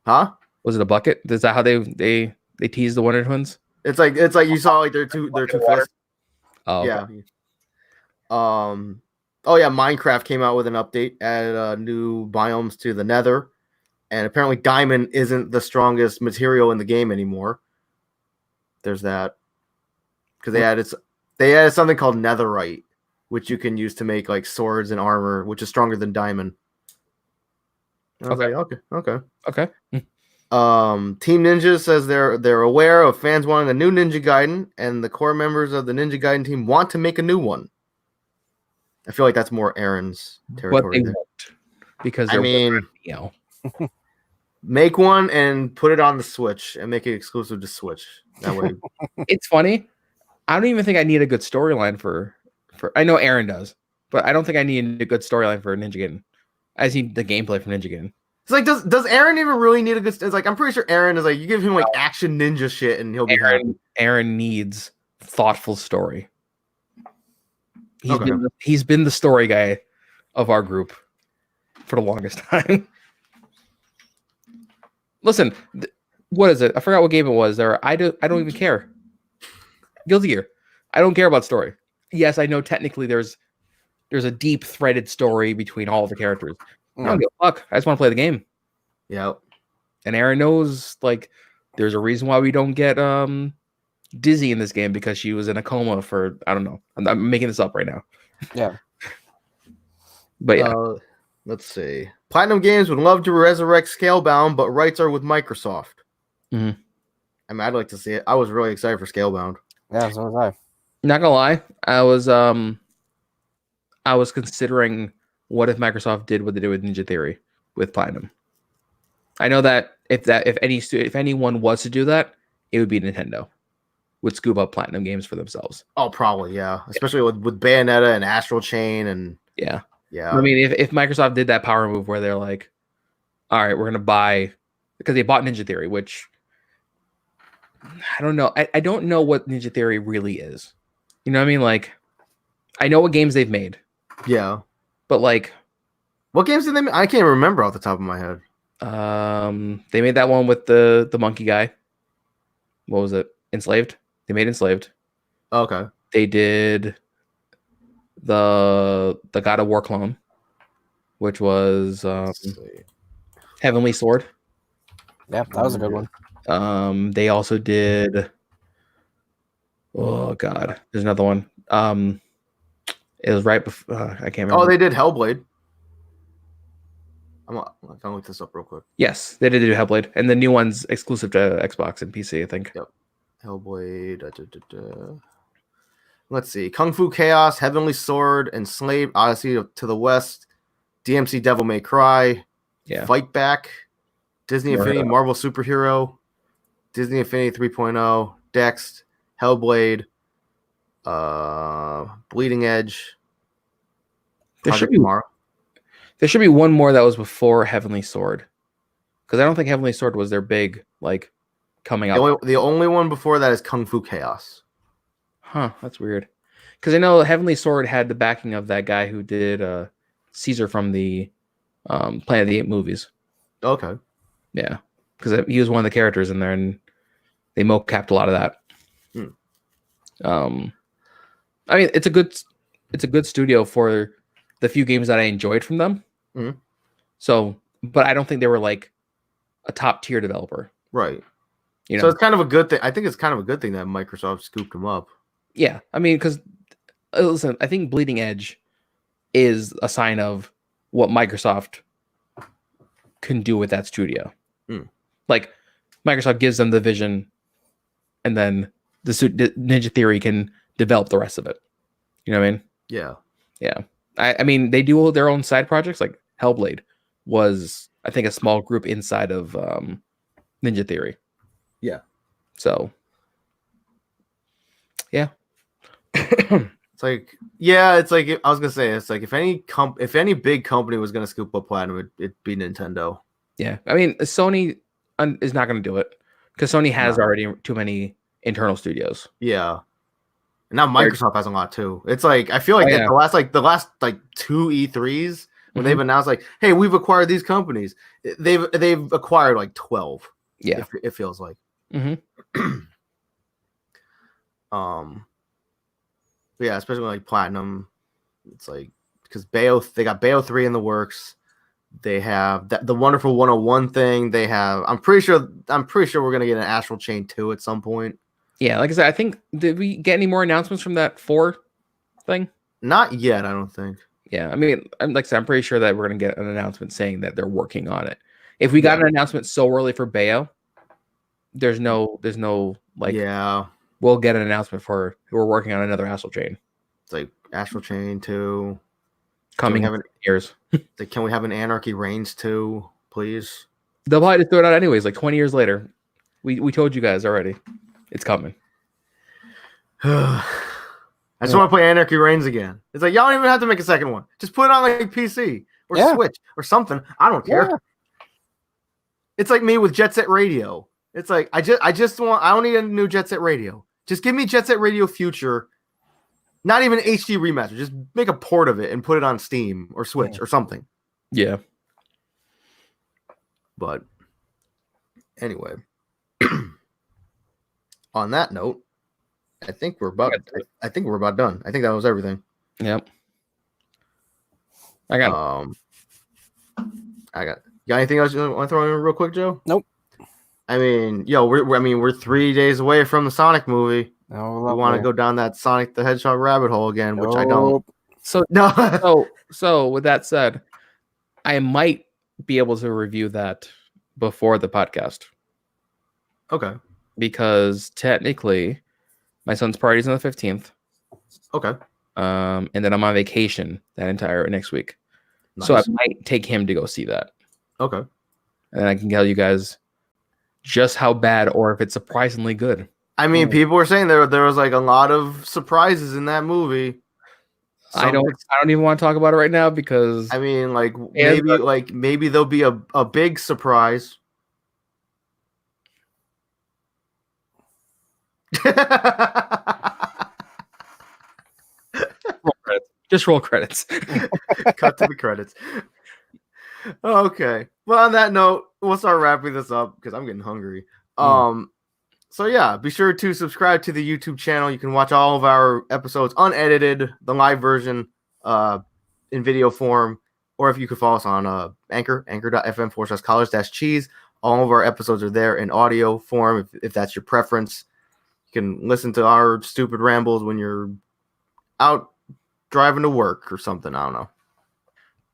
Huh? Was it a bucket? Is that how they teased the Wonder Twins? It's like you saw like their two fists. Oh, okay. Yeah. Oh yeah, Minecraft came out with an update, added new biomes to the Nether, and apparently diamond isn't the strongest material in the game anymore. There's that. Because they added something called netherite, which you can use to make like swords and armor, which is stronger than diamond. And I was like, okay. Team Ninja says they're aware of fans wanting a new Ninja Gaiden, and the core members of the Ninja Gaiden team want to make a new one. I feel like that's more Aaron's territory. But they won't, because make one and put it on the Switch and make it exclusive to Switch. That way, it's funny. I don't even think I need a good storyline for. I know Aaron does, but I don't think I need a good storyline for Ninja Gaiden. I just need the gameplay from Ninja Gaiden. It's like, does Aaron even really need a good? It's like I'm pretty sure Aaron is like you give him like action ninja shit and he'll be happy. Aaron needs thoughtful story. He's been the story guy of our group for the longest time. Listen, what is it? I forgot what game it was. I don't even care. Guilty Gear. I don't care about story. Yes, I know technically there's a deep threaded story between all of the characters. I don't give a fuck. I just want to play the game. Yeah. And Aaron knows like there's a reason why we don't get Dizzy in this game because she was in a coma for I don't know. I'm making this up right now. Yeah. But yeah. Let's see. Platinum Games would love to resurrect Scalebound, but rights are with Microsoft. Mhm. I mean, I'd like to see it. I was really excited for Scalebound. Yeah, so was I. Not gonna lie, I was considering what if Microsoft did what they did with Ninja Theory with Platinum. I know that if anyone was to do that, it would be Nintendo. Would scoop up Platinum games for themselves. Oh, probably, yeah. Especially with Bayonetta and Astral Chain and Yeah. yeah. I mean, if Microsoft did that power move where they're like, all right, we're gonna buy, because they bought Ninja Theory, which I don't know. I don't know what Ninja Theory really is. You know what I mean? Like, I know what games they've made, Yeah. but like, What games did they make? I can't remember off the top of my head. they made that one with the monkey guy. What was it? Enslaved. They made Enslaved. Okay. They did the God of War clone, which was Let's see. Heavenly Sword. Yeah, that was a good one. They also did. Oh God, there's another one. It was right before. I can't remember. Oh, they did Hellblade. I'm gonna look this up real quick. Yes, they did do Hellblade, and the new one's exclusive to Xbox and PC, I think. Yep. Hellblade. Let's see. Kung Fu Chaos, Heavenly Sword, Enslaved, Odyssey to the West, DMC Devil May Cry, Yeah. Fight Back, Disney Never heard Infinity of that. Marvel Superhero, Disney Infinity 3.0, Dex, Hellblade, Bleeding Edge. There should Project be Tomorrow. There should be one more that was before Heavenly Sword, because I don't think Heavenly Sword was their big like coming out. The only one before that is Kung Fu Chaos. Huh? That's weird. Because I know Heavenly Sword had the backing of that guy who did Caesar from the Planet of the Apes movies. Okay. Yeah, because he was one of the characters in there, and they mocapped a lot of that. I mean, it's a good studio for the few games that I enjoyed from them. Mhm. So, but I don't think they were like a top tier developer. Right. You know, So it's kind of a good thing. I think it's kind of a good thing that Microsoft scooped them up. yeah. I mean, because listen, I think Bleeding Edge is a sign of what Microsoft can do with that studio. Like, Microsoft gives them the vision, and then the Ninja Theory can develop the rest of it. You know what I mean? Yeah. Yeah. I mean, they do their own side projects. Like Hellblade was, I think, a small group inside of Ninja Theory. Yeah. So, yeah. It's like, yeah, it's like I was gonna say, it's like if any big company was gonna scoop up Platinum, it'd be Nintendo. Yeah. I mean, Sony is not going to do it because Sony has No. already too many internal studios. Yeah. And now Microsoft has a lot too. It's like I feel like yeah. the last two E3s when they've announced like, hey, we've acquired these companies. They've acquired like 12. Yeah. It feels like. Yeah, especially like Platinum. It's like because they got Bayo 3 in the works. They have the wonderful 101 thing. They have. I'm pretty sure we're gonna get an Astral Chain 2 at some point. Yeah, like I said, I think did we get any more announcements from that 4 thing? Not yet, I don't think. Yeah, I mean, I'm pretty sure that we're gonna get an announcement saying that they're working on it. If we got an announcement so early for Bayo, there's no like. Yeah, we'll get an announcement for we're working on another Astral Chain. It's like Astral Chain 2 coming in years. Can we have an Anarchy Reigns 2, please? They'll probably just throw it out anyways, like 20 years later. We told you guys already. It's coming. I just want to play Anarchy Reigns again. It's like y'all don't even have to make a second one. Just put it on like PC or Switch or something. I don't care. Yeah. It's like me with Jet Set Radio. It's like I don't need a new Jet Set Radio. Just give me Jet Set Radio Future. Not even an HD remaster. Just make a port of it and put it on Steam or Switch or something. Yeah. But anyway, on that note, I think we're about done. I think that was everything. Yep. I got You got anything else you want to throw in real quick, Joe? Nope. I mean, we're 3 days away from the Sonic movie. Oh, We want to go down that Sonic the Hedgehog rabbit hole again, which I don't. So No. so with that said, I might be able to review that before the podcast. Okay. because technically my son's party is on the 15th. Okay. And then I'm on vacation that entire next week. So I Nice. might take him to go see that. Okay. And then I can tell you guys just how bad or if it's surprisingly good. I mean, people were saying there was like a lot of surprises in that movie. I don't even want to talk about it right now because I mean, like maybe there'll be a big surprise. just roll credits. Cut to the credits. Okay. Well, on that note, we'll start wrapping this up because I'm getting hungry. So yeah, be sure to subscribe to the YouTube channel. You can watch all of our episodes unedited, the live version, in video form, or if you could follow us on anchor.fm/college-cheese. All of our episodes are there in audio form if that's your preference. You can listen to our stupid rambles when you're out driving to work or something. I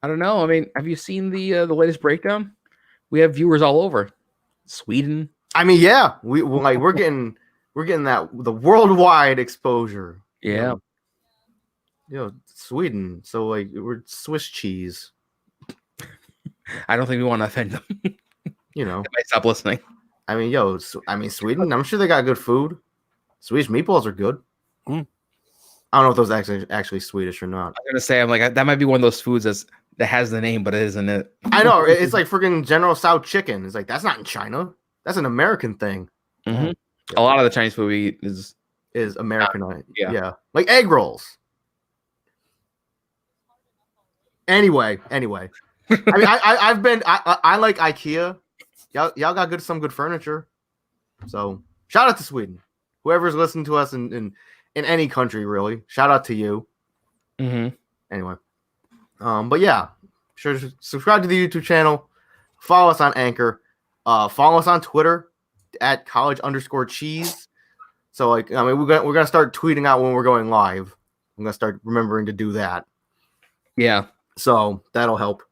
don't know. I mean, have you seen the latest breakdown? We have viewers all over Sweden. I mean, yeah, we're getting that the worldwide exposure. Yeah. Sweden. So like we're Swiss cheese. I don't think we want to offend them. They might stop listening. I mean, Sweden. I'm sure they got good food. Swedish meatballs are good. I don't know if those actually Swedish or not. I'm gonna say that might be one of those foods that has the name, but it isn't it. I know it's like freaking General Tso chicken. It's like that's not in China. That's an American thing. Mm-hmm. A lot of the Chinese food we eat is Americanized. Yeah. Like egg rolls. Anyway. I mean, I like IKEA. Y'all got some good furniture. So shout out to Sweden. Whoever's listening to us in any country, really. Shout out to you. Mm-hmm. Anyway. But yeah, sure to subscribe to the YouTube channel. Follow us on Anchor. Follow us on Twitter at college_cheese. So we're gonna start tweeting out when we're going live. I'm gonna start remembering to do that. Yeah. So that'll help.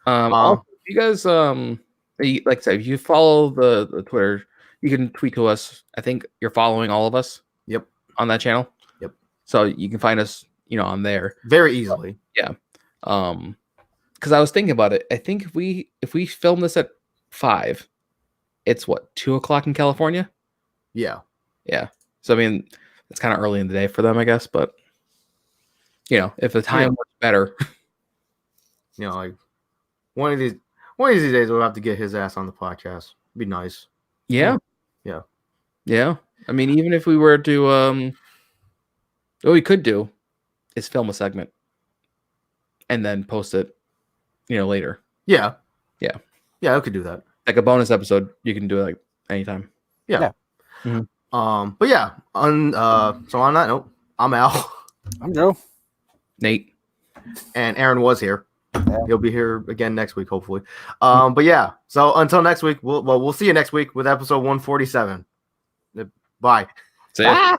Also, you guys, like I said, if you follow the Twitter, you can tweet to us. I think you're following all of us. Yep. On that channel. Yep. So you can find us, on there very easily. Yeah. Because I was thinking about it. I think if we film this at 5, it's what 2:00 in California. Yeah. Yeah. So I mean, it's kind of early in the day for them, I guess. But if the time was better. Like one of these days we'll have to get his ass on the podcast. Be nice. Yeah. Yeah. Yeah. I mean, even if we were to what we could do is film a segment and then post it, later. Yeah. Yeah. Yeah, I could do that. Like a bonus episode, you can do it like anytime. Yeah. Mm-hmm. But yeah, so on that note, I'm Al. I'm Joe. Nate. And Aaron was here. Yeah. He'll be here again next week, hopefully. But yeah, so until next week, we'll see you next week with episode 147. Bye. See ya.